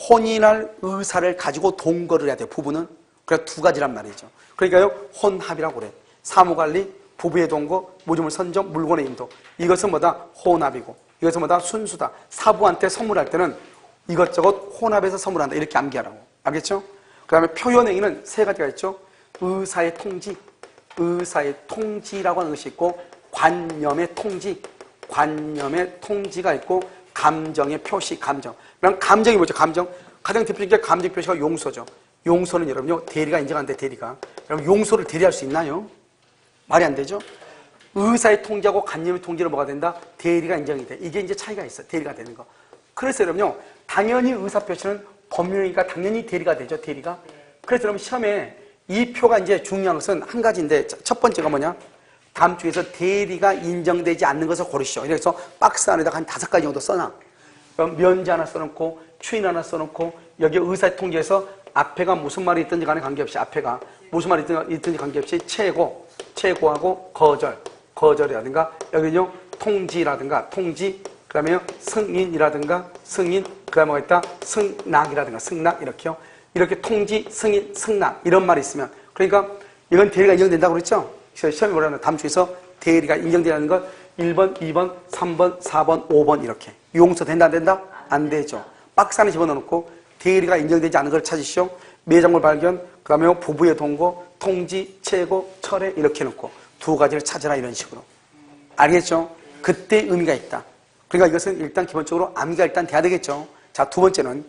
혼인할 의사를 가지고 동거를 해야 돼요. 부부는. 그래서 2가지란 말이죠. 그러니까요 혼합이라고 그래. 사무관리, 부부의 동거, 무주물 선점, 물건의 인도. 이것은 뭐다? 혼합이고 이것은 뭐다? 순수다. 사부한테 선물할 때는 이것저것 혼합해서 선물한다. 이렇게 암기하라고. 알겠죠? 그 다음에 표현행위는 3가지가 있죠. 의사의 통지라고 하는 것이 있고 관념의 통지가 있고 감정의 표시, 그럼 감정이 뭐죠? 감정. 가장 대표적인 게 감정 표시가 용서죠. 용서는 여러분요 대리가 인정한대. 대리가. 여러분 용서를 대리할 수 있나요? 말이 안 되죠? 의사의 통지하고 관념의 통지는 뭐가 된다? 대리가 인정이 돼. 이게 이제 차이가 있어. 대리가 되는 거. 그래서 여러분요 당연히 의사표시는 법률이니까 당연히 대리가 되죠. 대리가. 그래서 여러분 시험에 이 표가 이제 중요한 것은 한 가지인데, 첫 번째가 뭐냐? 다음 중에서 대리가 인정되지 않는 것을 고르시오. 그래서 박스 안에다가 한 5가지 정도 써놔. 그럼 면제 하나 써놓고, 추인 하나 써놓고, 여기 의사의 통지에서 앞에가 무슨 말이 있든지 간에 관계없이, 앞에가 무슨 말이 있든지 관계없이 최고하고 거절이라든가, 여기는요, 통지라든가, 통지, 그 다음에요, 승인이라든가, 승인, 그 다음에 뭐가 있다? 승낙이라든가, 승낙, 이렇게요. 이렇게 통지, 승인, 승낙, 이런 말이 있으면. 그러니까 이건 대리가 인정된다고 그랬죠? 그래서 시험에 뭐라면 다음 중에서 대리가 인정되는 것 1번, 2번, 3번, 4번, 5번 이렇게. 용서 된다, 안 된다? 안 되죠. 박스 안에 집어넣고 대리가 인정되지 않은 걸 찾으시오. 매장물 발견, 그 다음에 부부의 동거, 통지, 최고, 철회 이렇게 해놓고 2가지를 찾으라 이런 식으로. 알겠죠? 그때 의미가 있다. 그러니까 이것은 일단 기본적으로 암기가 일단 돼야 되겠죠. 자, 2번째는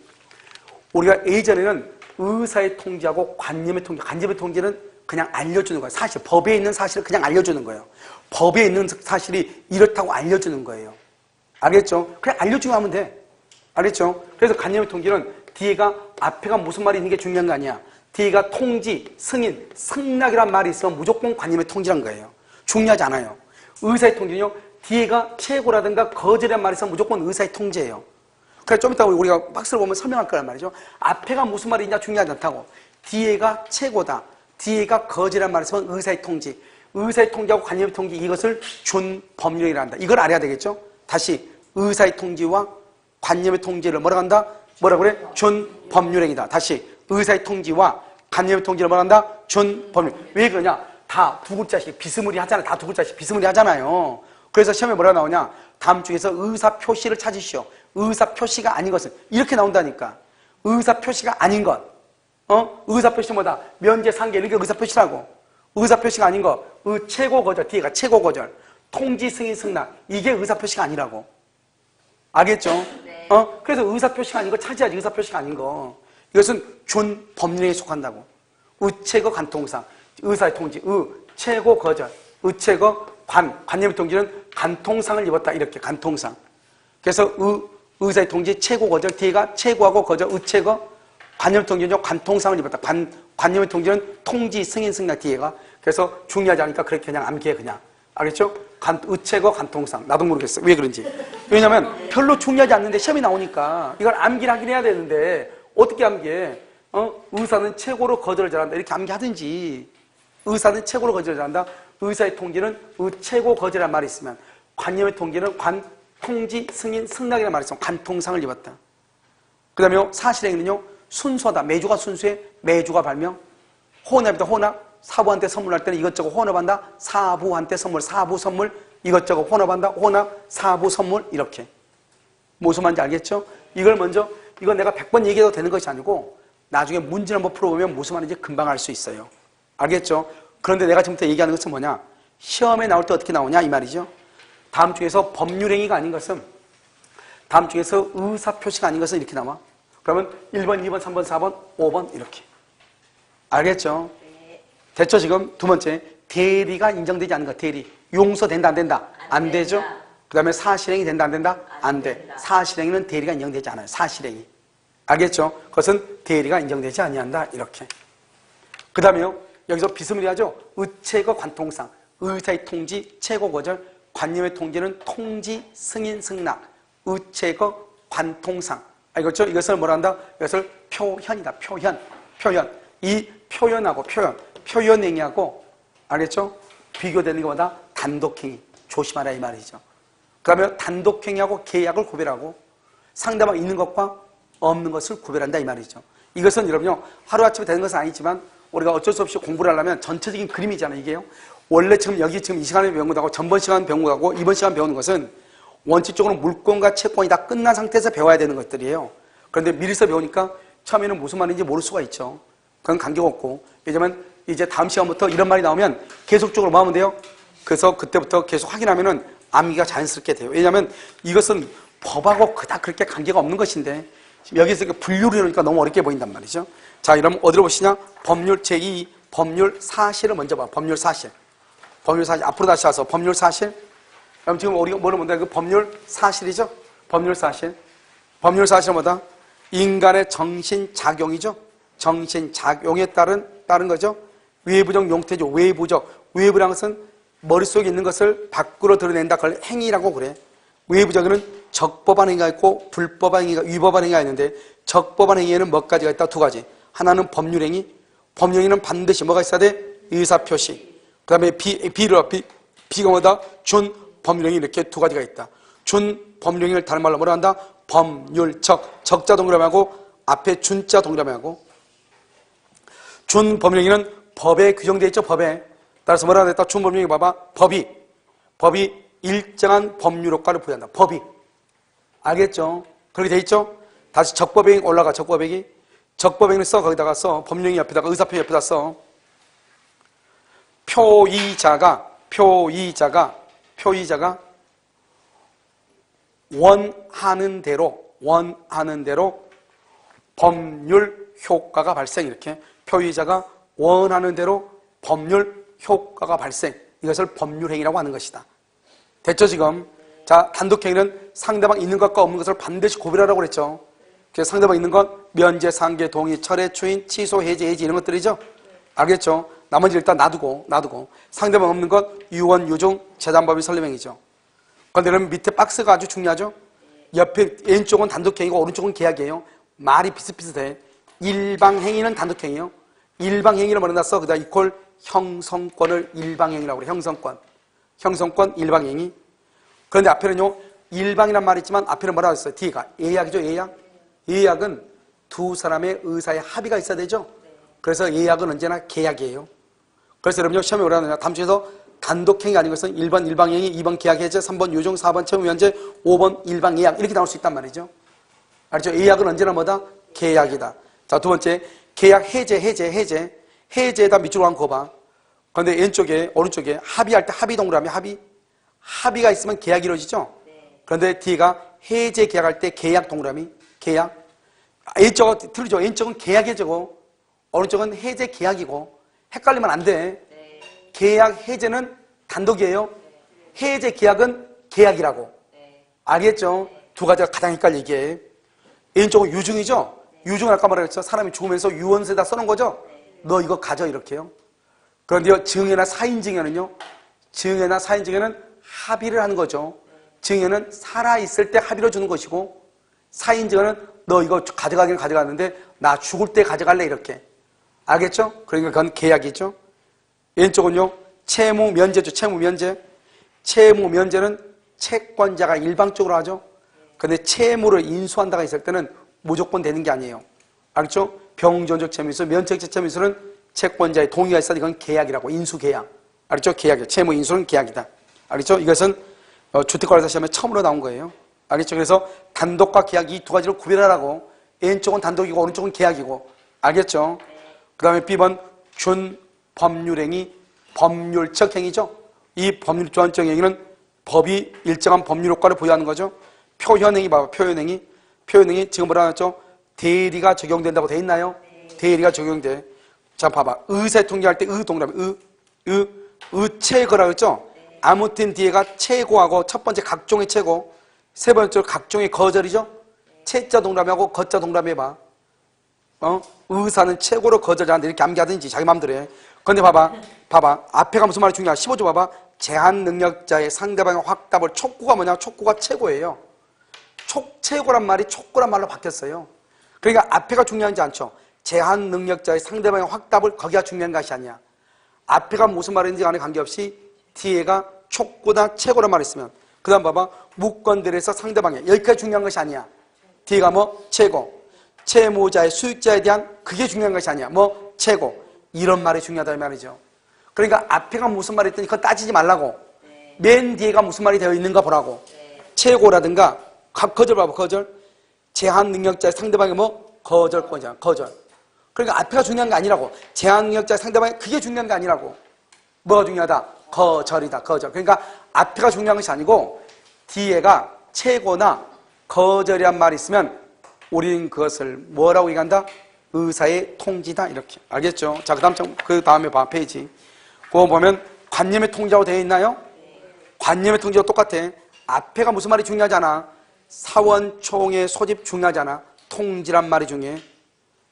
우리가 예전에는 의사의 통지하고 관념의 통지, 간접의 통지는 그냥 알려주는 거예요. 사실, 법에 있는 사실을 그냥 알려주는 거예요. 법에 있는 사실이 이렇다고 알려주는 거예요. 알겠죠? 그냥 알려주고 하면 돼. 알겠죠? 그래서 관념의 통지는 뒤에가, 앞에가 무슨 말이 있는 게 중요한 거 아니야. 뒤에가 통지, 승인, 승낙이란 말이 있으면 무조건 관념의 통지란 거예요. 중요하지 않아요. 의사의 통지는요, 뒤에가 최고라든가 거절이란 말이 있으면 무조건 의사의 통지예요. 그래서 좀 이따 우리가 박스를 보면 설명할 거란 말이죠. 앞에가 무슨 말이 있냐 중요하지 않다고. 뒤에가 최고다. 뒤에가 거절이란 말이 있으면 의사의 통지. 의사의 통지하고 관념의 통지, 이것을 준법률행위라 한다. 이걸 알아야 되겠죠? 다시 의사의 통지와 관념의 통지를 뭐라고 한다? 뭐라 그래? 준법률행위다. 다시 의사의 통지와 관념의 통지를 뭐라 한다? 준법률. 왜 그러냐? 다 2글자씩 비스무리 하잖아요. 다 2글자씩 비스무리 하잖아요. 그래서 시험에 뭐라 나오냐? 다음 중에서 의사 표시를 찾으시오. 의사 표시가 아닌 것은 이렇게 나온다니까. 의사 표시가 아닌 것. 의사 표시 뭐다? 면제, 상계 이렇게 의사 표시라고. 의사 표시가 아닌 거. 최고 거절, 뒤에가 최고 거절. 통지, 승인, 승낙. 이게 의사 표시가 아니라고. 알겠죠? 네. 그래서 의사 표시가 아닌 거 찾아야지. 의사 표시가 아닌 거. 이것은 준법률에 속한다고. 의최거 관통상. 의사의 통지, 최고 거절. 의최거 관념의 통지는 관통상을 입었다. 이렇게 관통상. 그래서 의사의 통지, 최고 거절. 뒤에가 최고하고 거절, 의최거. 관념의 통지는 관통상을 입었다. 관념의 통지는 통지, 승인, 승낙 뒤에가. 그래서 중요하지 않으니까 그렇게 그냥 암기해 그냥. 알겠죠? 의체거 관통상. 나도 모르겠어. 왜 그런지. 왜냐면 별로 중요하지 않는데 시험이 나오니까 이걸 암기를 하긴 해야 되는데 어떻게 암기해? 의사는 최고로 거절을 잘한다. 이렇게 암기하든지. 의사는 최고로 거절을 잘한다. 의사의 통지는 최고 거절이라는 말이 있으면 관념의 통지는 통지, 승인, 승낙이라는 말이 있으면 관통상을 입었다. 그 다음에 사실행위는요. 순서다. 매주가 순수해. 매주가 발명. 혼합이다. 혼합. 사부한테 선물할 때는 이것저것 혼합한다. 사부한테 선물. 사부 선물. 이것저것 혼합한다. 혼합. 사부 선물. 이렇게. 무슨 말인지 알겠죠? 이걸 먼저 이건 내가 100번 얘기해도 되는 것이 아니고 나중에 문제를 한번 풀어보면 무슨 말인지 금방 알 수 있어요. 알겠죠? 그런데 내가 지금부터 얘기하는 것은 뭐냐? 시험에 나올 때 어떻게 나오냐 이 말이죠. 다음 중에서 법률행위가 아닌 것은 다음 중에서 의사표시가 아닌 것은 이렇게 나와. 그러면 1번, 2번, 3번, 4번, 5번 이렇게. 알겠죠? 네. 됐죠 지금? 2번째. 대리가 인정되지 않는 것. 대리. 용서된다 안 된다? 안 되죠? 그 다음에 사실행위 된다 안 된다? 안 돼. 사실행위는 대리가 인정되지 않아요. 사실행위. 알겠죠? 그것은 대리가 인정되지 아니한다. 이렇게. 그 다음에요. 여기서 비스무리하죠? 의체거 관통상. 의사의 통지, 최고 거절. 관념의 통지는 통지, 승인, 승낙. 의체거 관통상. 알겠죠? 이것을 뭐라 한다? 이것을 표현이다. 표현. 이 표현하고 표현행위하고 알겠죠? 비교되는 것보다 단독행위. 조심하라 이 말이죠. 그 다음에 단독행위하고 계약을 구별하고 상대방 있는 것과 없는 것을 구별한다 이 말이죠. 이것은 여러분요 하루아침에 되는 것은 아니지만 우리가 어쩔 수 없이 공부를 하려면 전체적인 그림이잖아요. 이게요. 원래 지금 여기 지금 이 시간에 배운 것하고 전번 시간 배운 것하고 이번 시간 배우는 것은 원칙적으로 물권과 채권이 다 끝난 상태에서 배워야 되는 것들이에요. 그런데 미리서 배우니까 처음에는 무슨 말인지 모를 수가 있죠. 그건 관계가 없고. 왜냐면 이제 다음 시간부터 이런 말이 나오면 계속적으로 뭐 하면 돼요? 그래서 그때부터 계속 확인하면은 암기가 자연스럽게 돼요. 왜냐면 이것은 법하고 그닥 그렇게 관계가 없는 것인데 지금 여기서 분류를 해놓으니까 너무 어렵게 보인단 말이죠. 자, 그럼 어디로 보시냐? 법률 제2 법률 사실을 먼저 봐. 법률 사실. 법률 사실. 앞으로 다시 와서 법률 사실. 그럼 지금 우리가 뭐를 본다? 그 법률 사실이죠? 법률 사실. 법률 사실은 뭐다? 인간의 정신작용이죠? 정신작용에 따른 거죠? 외부적 용태죠. 외부적. 외부라는 것은 머릿속에 있는 것을 밖으로 드러낸다. 그걸 행위라고 그래. 외부적에는 적법한 행위가 있고 불법한 행위가, 위법한 행위가 있는데 적법한 행위에는 몇 가지가 있다? 두 가지. 하나는 법률행위. 법률행위는 반드시 뭐가 있어야 돼? 의사표시. 그 다음에 비가 뭐다? 준 법률행위. 이렇게 두 가지가 있다. 준 법률행위를 다른 말로 뭐라 한다? 법률적. 적자 동그라미하고 앞에 준자 동그라미하고. 준 법률행위는 법에 규정되어 있죠. 법에. 따라서 뭐라 했다? 준 법률행위 봐봐. 법이 일정한 법률 효과를 부여한다. 법이. 알겠죠? 그렇게 돼 있죠? 다시 적법행위 올라가. 적법행위. 적법행위를 써. 거기다가 써. 법률행위 옆에다가 의사표시 옆에다 써. 표의자가 원하는 대로 법률 효과가 발생. 이렇게 표의자가 원하는 대로 법률 효과가 발생. 이것을 법률행위라고 하는 것이다. 됐죠 지금? 자, 단독행위는 상대방 있는 것과 없는 것을 반드시 구별하라고 그랬죠. 그래서 상대방 있는 것 면제, 상계, 동의, 철회, 추인, 취소, 해제, 이런 것들이죠. 알겠죠? 나머지 일단 놔두고 상대방 없는 것 유언, 유증, 재단법인, 설립행위죠. 그런데 밑에 박스가 아주 중요하죠. 옆에 왼쪽은 단독행위고 오른쪽은 계약이에요. 말이 비슷비슷해. 일방행위는 단독행위예요. 일방행위를 뭐라 써? 그다음 이퀄 형성권을 일방행위라고 그래. 형성권 일방행위. 그런데 앞에는요 일방이란 말이 있지만 앞에는 뭐라고 했어요? D가 예약이죠. 예약은 두 사람의 의사의 합의가 있어야 되죠. 그래서 예약은 언제나 계약이에요. 그래서 여러분요 시험에 뭐라 하느냐, 다음 주에서 단독행위 아닌 것은 1번 일방행위, 2번 계약해제, 3번 유증, 4번 채무면제, 5번 일방예약 이렇게 나올 수 있단 말이죠. 알죠? 예약은 언제나 뭐다? 계약이다. 자, 두 번째 계약 해제에다 밑줄로 한 거 봐. 그런데 왼쪽에 오른쪽에 합의할 때 합의 동그라미 합의가 있으면 계약이 이루어지죠. 그런데 D가 해제 계약할 때 계약 동그라미 계약. 왼쪽은 틀리죠. 왼쪽은 계약 해제고 오른쪽은 해제 계약이고 헷갈리면 안 돼. 계약 해제는 단독이에요. 해제 계약은 계약이라고. 알겠죠? 두 가지가 가장 헷갈리게. 왼쪽은 유증이죠. 유증을 아까 말했죠. 사람이 죽으면서 유언서에다 써놓은 거죠. 너 이거 가져 이렇게요. 그런데요 증여나 사인증여는요, 증여나 사인증여는 합의를 하는 거죠. 증여는 살아있을 때 합의로 주는 것이고 사인증여는 너 이거 가져가긴 가져갔는데 나 죽을 때 가져갈래 이렇게. 알겠죠? 그러니까 그건 계약이죠. 왼쪽은요 채무면제죠. 채무면제는 채권자가 일방적으로 하죠. 근데 채무를 인수한다가 있을 때는 무조건 되는 게 아니에요. 알겠죠? 병존적 채무인수, 면책적 채무인수는 채권자의 동의가 있어야 이건 계약이라고. 인수계약. 알겠죠? 계약이에요. 채무 인수는 계약이다. 알겠죠? 이것은 주택관리사 시험에 처음으로 나온 거예요. 알겠죠? 그래서 단독과 계약 이 두 가지를 구별하라고. 왼쪽은 단독이고 오른쪽은 계약이고. 알겠죠? 그 다음에 B번 준법률행위, 법률적 행위죠. 이 법률적 행위는 법이 일정한 법률 효과를 부여하는 거죠. 표현행위 봐봐. 표현행위 지금 뭐라 하죠? 대리가 적용된다고 돼 있나요? 대리가 적용돼. 자 봐봐. 의세 통계할 때 동그라미 의체거라 그랬죠? 아무튼 뒤에가 최고하고 첫 번째 각종의 최고, 세 번째 각종의 거절이죠? 채자 동그라미하고 거자 동그라미 해봐. 의사는 최고로 거절하는데 이렇게 암기하든지 자기 마음대로 해. 그런데 봐봐. 앞에가 무슨 말이 중요하냐. 15조 봐봐. 제한 능력자의 상대방의 확답을 촉구가 뭐냐. 촉구가 최고예요. 최고란 말이 촉구란 말로 바뀌었어요. 그러니까 앞에가 중요하지 않죠. 제한 능력자의 상대방의 확답을 거기가 중요한 것이 아니야. 앞에가 무슨 말인지 간에 관계없이 뒤에가 촉구나 최고란 말이 있으면 그 다음 봐봐. 무건들에서 상대방의 여기까지 중요한 것이 아니야. 뒤에가 뭐? 최고. 채무자의 수익자에 대한 그게 중요한 것이 아니야. 뭐? 최고. 이런 말이 중요하다 이 말이죠. 그러니까 앞에가 무슨 말이 있더니 그건 따지지 말라고. 맨 뒤에가 무슨 말이 되어 있는가 보라고. 최고라든가 거절 봐봐. 거절. 제한 능력자의 상대방의 뭐? 거절권이잖아. 거절. 그러니까 앞에가 중요한 게 아니라고. 제한 능력자의 상대방의 그게 중요한 게 아니라고. 뭐가 중요하다? 거절이다. 거절. 그러니까 앞에가 중요한 것이 아니고 뒤에가 최고나 거절이란 말이 있으면 우리는 그것을 뭐라고 얘기한다? 의사의 통지다. 이렇게. 알겠죠? 자, 그 다음에 봐. 페이지. 그거 보면 관념의 통지라고 되어 있나요? 관념의 통지와 똑같아. 앞에가 무슨 말이 중요하잖아. 사원총회 소집 중요하잖아. 통지란 말이 중요해.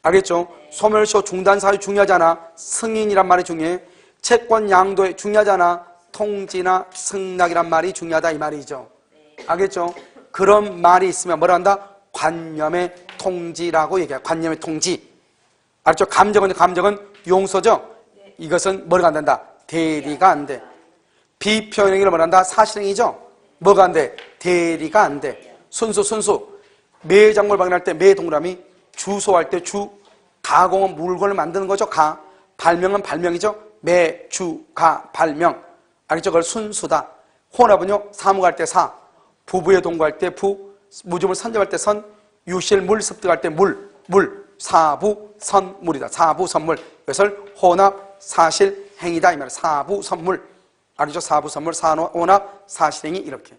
알겠죠? 소멸시효 중단 사유 중요하잖아. 승인이란 말이 중요해. 채권 양도에 중요하잖아. 통지나 승낙이란 말이 중요하다 이 말이죠. 알겠죠? 그런 말이 있으면 뭐라 한다? 관념의 통지라고 얘기해요. 관념의 통지. 알죠? 감정은 용서죠? 이것은 뭐가 안 된다? 대리가 안 돼. 비표현행위를 뭐라 한다? 사실행위죠? 뭐가 안 돼? 대리가 안 돼. 순수. 매장물 방문할 때 매 동그라미, 주소할 때 주, 가공은 물건을 만드는 거죠. 가, 발명은 발명이죠. 매, 주, 가, 발명. 알겠죠? 그걸 순수다. 혼합은요, 사무할 때 사, 부부에 동거할 때 부, 무주물 선접할 때 선, 유실 물 습득할 때 물, 사부 선물이다. 사부 선물. 이것을 혼합 사실 행위다 이 말이에요. 사부 선물. 알겠죠? 사부 선물, 혼합 사실행위 이렇게.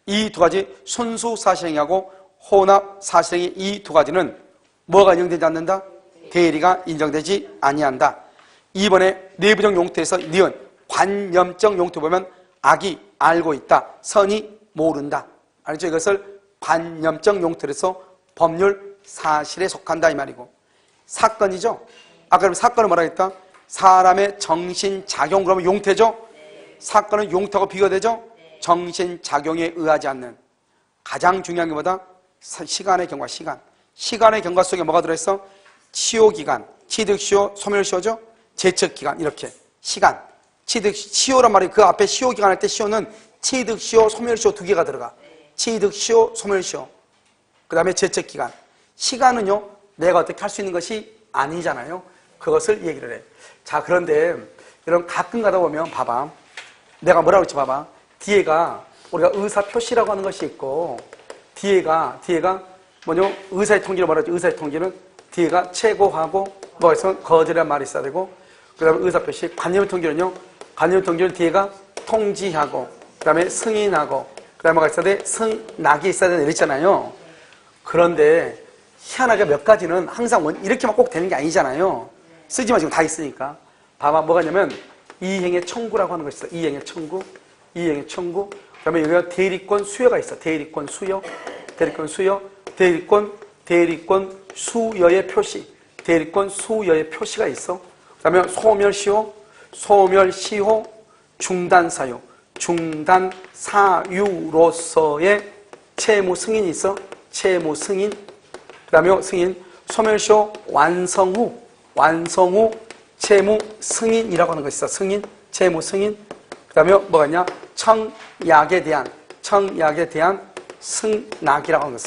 이 두 가지 순수 사실행위하고 혼합 사실행위 이 두 가지는 뭐가 인정되지 않는다? 대리가 인정되지 아니한다. 이번에 내부적 용태에서 니은 관념적 용태 보면 악이 알고 있다. 선이 모른다. 알죠? 이것을 관념적 용태에서 법률 사실에 속한다 이 말이고. 사건이죠? 아까 그럼 사건을 뭐라 했다? 사람의 정신작용 그러면 용태죠? 사건은 용태하고 비교되죠? 정신작용에 의하지 않는. 가장 중요한 게 뭐다? 시간의 경과, 시간의 경과 속에 뭐가 들어있어? 시효기간, 취득시효, 소멸시효죠? 제척기간 이렇게. 시간, 시효란 말이 그 앞에 시효기간 할 때 시효는 취득시효, 소멸시효 두 개가 들어가. 취득시효, 소멸시효. 그 다음에 제척기간. 시간은요, 내가 어떻게 할 수 있는 것이 아니잖아요. 그것을 얘기를 해. 자, 그런데 여러분 가끔 가다 보면 봐봐. 내가 뭐라고 했지 봐봐. 뒤에가 우리가 의사표시라고 하는 것이 있고 뒤에가 뭐냐? 의사의 통지를 뭐라 하지? 의사의 통지는 뒤에가 최고하고 뭐가 있어? 거절이라는 말이 있어야 되고 그 다음에 의사표시. 관념의 통지는요. 관념의 통지는 뒤에가 통지하고 그 다음에 승인하고 그 다음에 뭐가 있어야 돼? 승낙이 있어야 되는 이랬잖아요. 그런데 희한하게 몇 가지는 항상 이렇게만 꼭 되는 게 아니잖아요. 쓰지만 지금 다 있으니까. 봐봐, 뭐가 있냐면 이행의 청구라고 하는 것이 있어. 이행의 청구. 그 다음에 여기가 대리권 수여가 있어. 대리권 수여. 대리권 수여의 표시. 대리권 수여의 표시가 있어. 그 다음에 소멸시효, 중단사유. 중단사유로서의 채무 승인이 있어. 채무 승인. 그 다음에 승인. 소멸시효 완성 후 채무 승인이라고 하는 것이 있어. 승인, 채무 승인. 그 다음에 뭐가 있냐? 청약에 대한 승낙이라고 하는 거.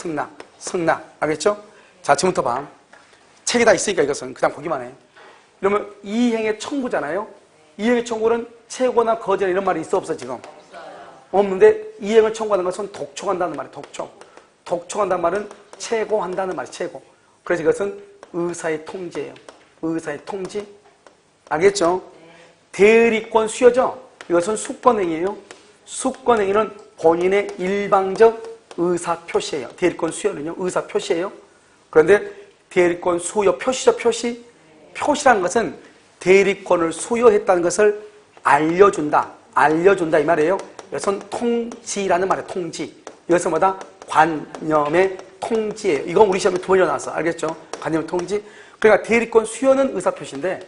승낙. 알겠죠? 자, 지금부터 봐. 책이 다 있으니까 이것은 그냥 보기만 해. 그러면 이행의 청구잖아요. 이행의 청구는 최고나 거절 이런 말이 있어 없어 지금? 없는데 이행을 청구하는 것은 독촉한다는 말이에요. 독촉한다는 말은 최고한다는 말이에요. 최고. 그래서 이것은 의사의 통지예요. 의사의 통지. 알겠죠? 대리권 수여죠? 이것은 수권행위예요. 수권행위는 본인의 일방적 의사표시예요. 대리권 수여는요. 의사표시예요. 그런데 대리권 수여 표시죠. 표시라는 것은 대리권을 수여했다는 것을 알려준다 이 말이에요. 이것은 통지라는 말이에요. 통지. 이것은 뭐다? 관념의 통지예요. 이건 우리 시험에 2번이나 나왔어. 알겠죠? 관념의 통지. 그러니까 대리권 수여는 의사표시인데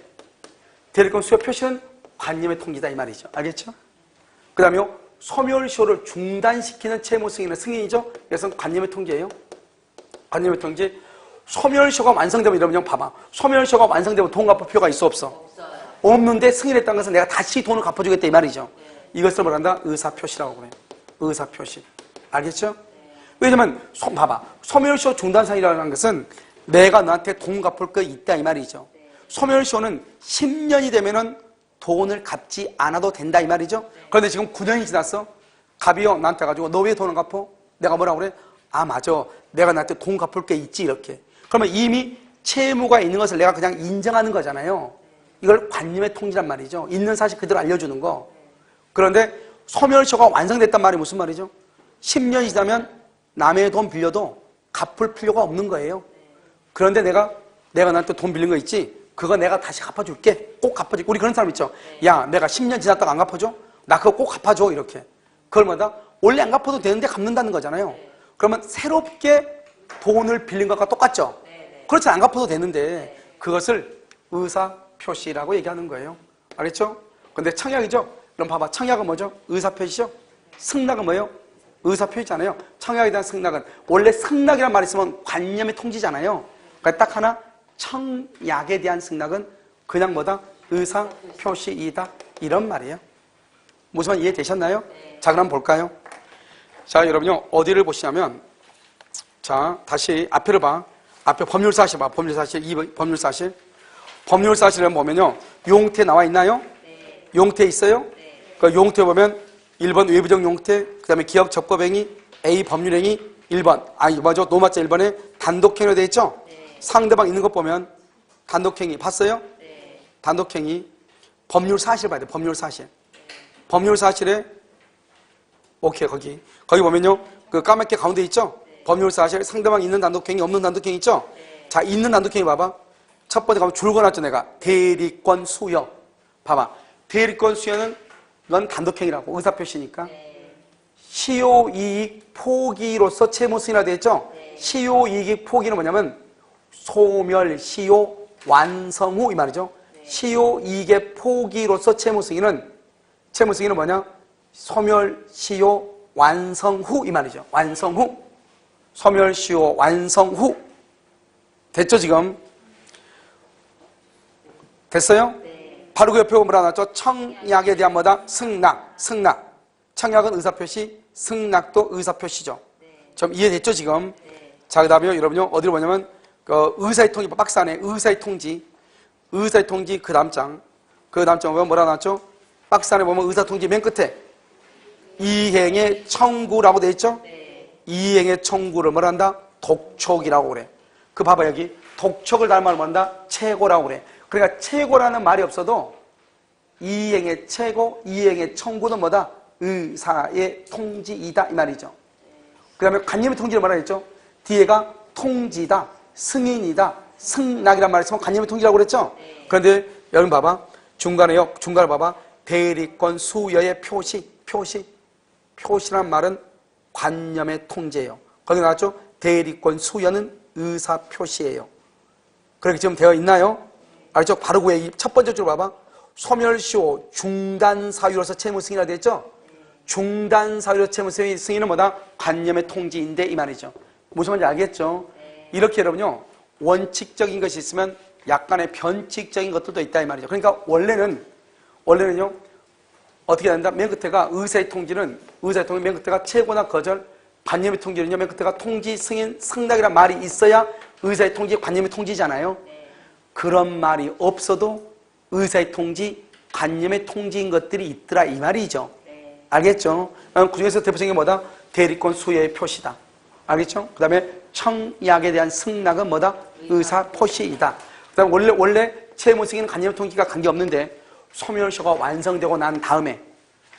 대리권 수여 표시는 관념의 통지다 이 말이죠. 알겠죠? 그 다음에 소멸시효를 중단시키는 채무 승인은 승인이죠? 이것은 관념의 통지예요. 관념의 통지. 소멸시효가 완성되면 여러분 봐봐. 소멸시효가 완성되면 돈 갚을 필요가 있어 없어? 없는데 승인했다는 것은 내가 다시 돈을 갚아주겠다 이 말이죠. 이것을 뭐란다? 의사표시라고 그래요. 의사표시. 알겠죠? 왜냐면 봐봐. 소멸시효 중단상이라는 것은 내가 너한테 돈 갚을 거 있다 이 말이죠. 소멸시효는 10년이 되면은 돈을 갚지 않아도 된다 이 말이죠. 그런데 지금 9년이 지났어. 갑이요 나한테 가지고 너 왜 돈을 갚어? 내가 뭐라고 그래? 아 맞아. 내가 나한테 돈 갚을 게 있지 이렇게. 그러면 이미 채무가 있는 것을 내가 그냥 인정하는 거잖아요. 이걸 관념의 통지란 말이죠. 있는 사실 그대로 알려주는 거. 그런데 소멸시효가 완성됐단 말이 무슨 말이죠? 10년이 지나면 남의 돈 빌려도 갚을 필요가 없는 거예요. 그런데 내가 나한테 돈 빌린 거 있지? 그거 내가 다시 갚아줄게. 꼭 갚아줄게. 우리 그런 사람 있죠? 야, 내가 10년 지났다가 안 갚아줘? 나 그거 꼭 갚아줘. 이렇게. 그걸 뭐다? 원래 안 갚아도 되는데 갚는다는 거잖아요. 그러면 새롭게 돈을 빌린 것과 똑같죠? 그렇지 안 갚아도 되는데 그것을 의사표시라고 얘기하는 거예요. 알겠죠? 근데 청약이죠? 그럼 봐봐. 청약은 뭐죠? 의사표시죠? 승낙은 뭐예요? 의사표시잖아요. 청약에 대한 승낙은 원래 승낙이란 말이 있으면 관념의 통지잖아요. 그러니까 딱 하나 청약에 대한 승낙은 그냥 뭐다? 의사표시이다. 이런 말이에요. 무슨 말 이해되셨나요? 자, 그럼 볼까요? 자, 여러분요. 어디를 보시냐면 자, 다시 앞에를 봐. 앞에 법률사실 봐. 법률사실, 2번 법률사실. 법률사실을 보면요. 용태 나와 있나요? 네. 용태 있어요? 네. 그 용태 보면 1번 외부적 용태, 그 다음에 기억 접법행위, A 법률행위, 1번. 맞아. 노마자 1번에 단독행위로 되어 있죠? 네. 상대방 있는 것 보면 단독행위. 봤어요? 네. 단독행위. 법률사실 봐야 돼. 법률사실. 법률사실에 오케이 거기 보면요. 그 까맣게 가운데 있죠? 법률사실 상대방 있는 단독행위 없는 단독행위 있죠? 자, 있는 단독행위 봐봐. 첫 번째 가면 줄거놨죠 내가. 대리권 수여. 봐봐. 대리권 수여는 넌 단독행위라고. 의사표시니까. 시효이익 포기로서 채무 승인화 되어 있죠? 시효이익 포기는 뭐냐면 소멸 시효 완성 후 이 말이죠. 시효이익의 포기로서 채무 승인은 뭐냐? 소멸 시효 완성 후 이 말이죠. 완성 후. 소멸 시효 완성 후. 됐죠 지금? 됐어요? 네. 바로 그 옆에 뭐라 나왔죠? 청약에 대한 뭐다? 승낙. 청약은 의사표시, 승낙도 의사표시죠. 좀 이해됐죠 지금? 자, 그 다음에 여러분요 어디로 보냐면 그 의사의 통지 박스 안에 의사의 통지 그 다음 장 보면 뭐라 나왔죠? 박스 안에 보면 의사 통지 맨 끝에 이행의 청구라고 돼 있죠? 이행의 청구를 뭐라 한다? 독촉이라고 그래. 그 봐봐 여기 독촉을 닮아 뭐한다? 최고라고 그래. 그러니까 최고라는 말이 없어도 이행의 최고, 이행의 청구는 뭐다? 의사의 통지이다 이 말이죠. 그 다음에 관념의 통지를 뭐라 했죠? 뒤에가 통지다, 승인이다, 승낙이란 말을 쓰면 관념의 통지라고 그랬죠? 그런데 여러분 봐봐. 중간을 봐봐. 대리권 수여의 표시란 말은 관념의 통지예요. 거기 나왔죠? 대리권 수여는 의사 표시예요. 그렇게 지금 되어 있나요? 알죠? 바로 그 첫 번째 줄 봐봐. 소멸시효 중단 사유로서 채무 승인이 되었죠? 중단 사유로 채무 승인은 뭐다? 관념의 통지인데 이 말이죠. 무슨 말인지 알겠죠? 이렇게 여러분요 원칙적인 것이 있으면 약간의 변칙적인 것들도 있다 이 말이죠. 그러니까 원래는요 어떻게 된다? 맨 끝에가 의사의 통지는 맨 끝에가 최고나 거절, 관념의 통지는요 맨 끝에가 통지, 승인, 승낙이란 말이 있어야 의사의 통지, 관념의 통지잖아요. 그런 말이 없어도 의사의 통지, 관념의 통지인 것들이 있더라 이 말이죠. 알겠죠? 그 중에서 대표적인 게 뭐다? 대리권 수여의 표시다. 알겠죠? 그 다음에 청약에 대한 승낙은 뭐다? 의사 표시이다. 그 다음에 원래 채무 승인은 관념의 통지가 관계없는데 소멸시효가 완성되고 난 다음에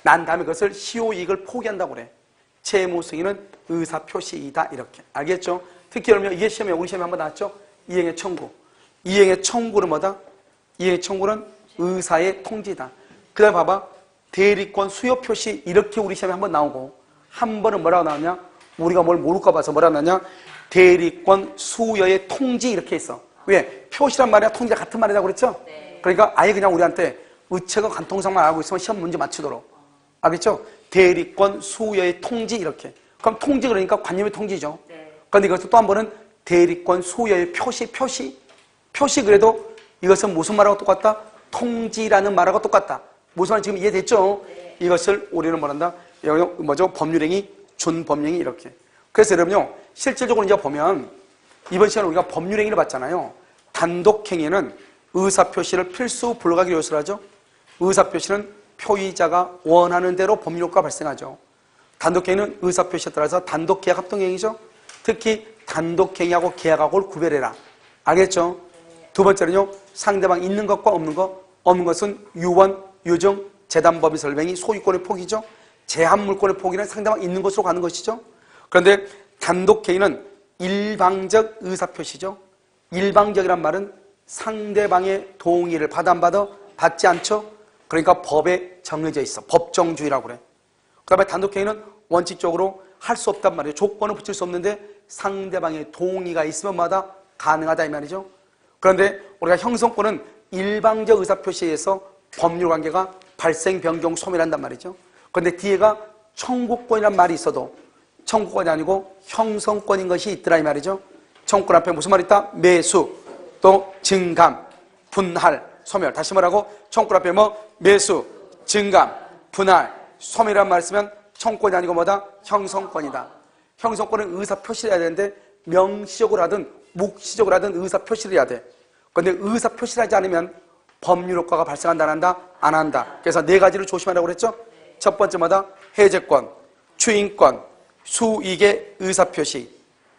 그것을 시효이익을 포기한다고 그래. 채무 승인은 의사 표시이다 이렇게. 알겠죠? 특히 여러분 이게 우리 시험에 한번 나왔죠? 이행의 청구. 이행의 청구는 뭐다? 이행의 청구는 의사의 통지다. 그 다음에 봐봐. 대리권 수요 표시 이렇게 우리 시험에 한번 나오고 한 번은 뭐라고 나오냐? 우리가 뭘 모를까 봐서 뭐라고 나오냐? 대리권 수여의 통지 이렇게 있어. 왜? 표시란 말이야 통지랑 같은 말이라고 그랬죠? 그러니까 아예 그냥 우리한테 의체가 관통상만 알고 있으면 시험 문제 맞추도록. 알겠죠? 대리권 수여의 통지 이렇게. 그럼 통지 그러니까 관념의 통지죠. 그런데 이것도 또 한 번은 대리권 수여의 표시 그래도 이것은 무슨 말하고 똑같다? 통지라는 말하고 똑같다. 무슨 말 지금 이해됐죠? 이것을 우리는 뭐란다? 뭐죠? 법률행위, 준법령이 이렇게. 그래서 여러분요, 실질적으로 이제 보면 이번 시간에 우리가 법률행위를 봤잖아요. 단독행위는 의사표시를 필수 불가결 요소로 하죠. 의사표시는 표의자가 원하는 대로 법률효과가 발생하죠. 단독행위는 의사표시에 따라서 단독계약 합동행위죠. 특히 단독행위하고 계약하고를 구별해라. 알겠죠? 두 번째는요, 상대방 있는 것과 없는 것. 없는 것은 유언, 유증, 재단법인 설명이 소유권의 포기죠. 제한물권의 포기는 상대방 있는 것으로 가는 것이죠. 그런데 단독행위는 일방적 의사표시죠. 일방적이란 말은 상대방의 동의를 받아 안 받아? 받지 않죠. 그러니까 법에 정해져 있어. 법정주의라고 그래. 그 다음에 단독행위는 원칙적으로 할 수 없단 말이에요. 조건을 붙일 수 없는데 상대방의 동의가 있으면 마다 가능하다 이 말이죠. 그런데 우리가 형성권은 일방적 의사표시에 의해서 법률관계가 발생, 변경, 소멸한단 말이죠. 그런데 뒤에가 청구권이란 말이 있어도 청구권이 아니고 형성권인 것이 있더라 이 말이죠. 청구권 앞에 무슨 말이 있다? 매수, 또 증감, 분할, 소멸. 다시 말하고 청구권 앞에 뭐 매수, 증감, 분할, 소멸이란 말을 쓰면 청구권이 아니고 뭐다? 형성권이다. 형성권은 의사표시를 해야 되는데 명시적으로 하든 묵시적으로 하든 의사표시를 해야 돼. 그런데 의사표시를 하지 않으면 법률효과가 발생한다 안 한다? 안 한다. 그래서 네 가지를 조심하라고 그랬죠? 첫 번째마다 해제권, 추인권, 수익의 의사표시,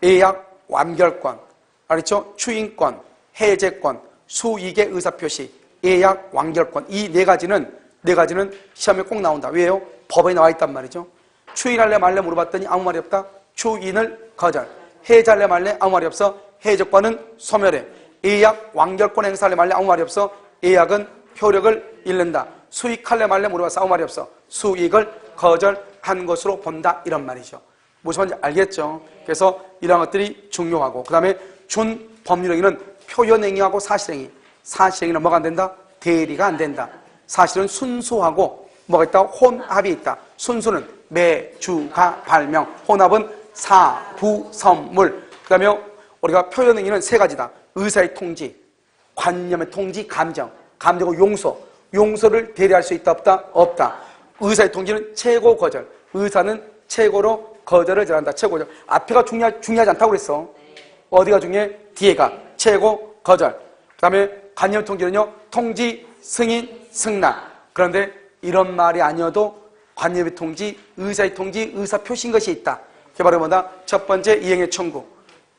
예약 완결권. 알았죠? 추인권, 해제권, 수익의 의사표시, 예약 완결권. 이 네 가지는 시험에 꼭 나온다. 왜요? 법에 나와 있단 말이죠. 추인할래 말래 물어봤더니 아무 말이 없다. 추인을 거절. 해제할래 말래 아무 말이 없어. 해제권은 소멸해. 예약 완결권 행사할래 말래 아무 말이 없어. 예약은 효력을 잃는다. 수익할래 말래 물어봐서 아무 말이 없어. 수익을 거절한 것으로 본다. 이런 말이죠. 무슨 말인지 알겠죠? 그래서 이런 것들이 중요하고, 그 다음에 준법률행위는 표현행위하고 사실행위. 사실행위는 뭐가 안 된다? 대리가 안 된다. 사실은 순수하고 뭐가 있다? 혼합이 있다. 순수는 매주가 발명, 혼합은 사부 선물. 그 다음에 우리가 표현행위는 세 가지다. 의사의 통지, 관념의 통지, 감정, 감정은 용서, 용서를 대리할 수 있다 없다? 없다. 의사의 통지는 최고 거절, 의사는 최고로 거절을 잘한다. 최고 거절. 앞에가 중요하지 않다고 그랬어. 어디가 중요해? 뒤에가 최고 거절. 그 다음에 관념 통지는요, 통지, 승인, 승낙. 그런데 이런 말이 아니어도 관념의 통지, 의사의 통지, 의사 표시인 것이 있다. 그게 바로 뭐다? 첫 번째 이행의 청구.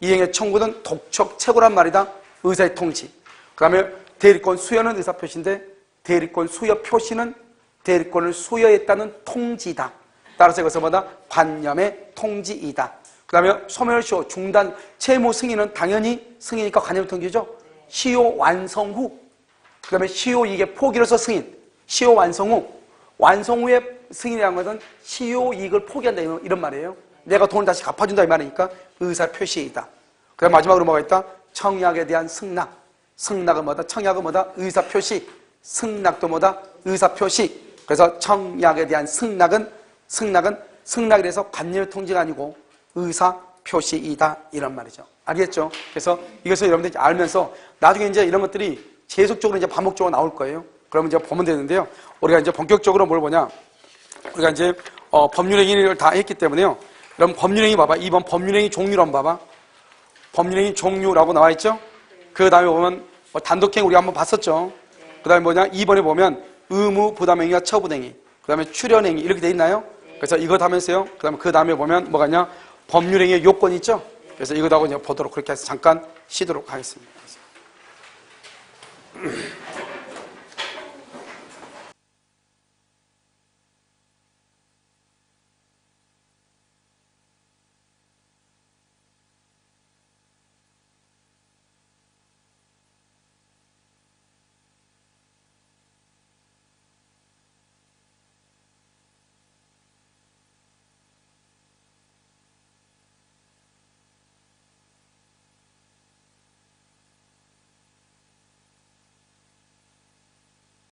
이행의 청구는 독촉 최고란 말이다. 의사의 통지. 그 다음에 대리권 수여는 의사 표시인데 대리권 수여 표시는 대리권을 수여했다는 통지다. 따라서 이것은 뭐다? 관념의 통지이다. 그 다음에 소멸시효 중단 채무 승인은 당연히 승인이니까 관념의 통지죠. 시효 완성 후. 그 다음에 시효 이익의 포기로서 승인. 시효 완성 후. 완성 후에 승인이라는 것은 시효 이익을 포기한다 이런 말이에요. 내가 돈을 다시 갚아준다 이 말이니까 의사 표시이다. 그 다음 마지막으로 뭐가 있다? 청약에 대한 승낙. 승낙은 뭐다? 청약은 뭐다? 의사 표시. 승낙도 뭐다? 의사 표시. 그래서 청약에 대한 승낙에 대해서 관념의 통지가 아니고 의사 표시이다 이런 말이죠. 알겠죠? 그래서 이것을 여러분들이 알면서 나중에 이제 이런 것들이 계속적으로 이제 반복적으로 나올 거예요. 그러면 이제 보면 되는데요. 우리가 이제 본격적으로 뭘 보냐? 우리가 이제 법률행위를 다 했기 때문에요. 그럼 법률행위 봐봐. 2번 법률행위 종류로 한번 봐봐. 법률행위 종류라고 나와 있죠? 그 다음에 보면 단독행위 우리가 한번 봤었죠? 그 다음에 뭐냐? 2번에 보면 의무 부담행위와 처분행위, 그 다음에 출연행위 이렇게 돼 있나요? 그래서 이것 하면서요. 그 다음에 보면 뭐가 있냐? 법률행위의 요건이 있죠? 그래서 이것하고 이제 보도록 그렇게 해서 잠깐 쉬도록 하겠습니다.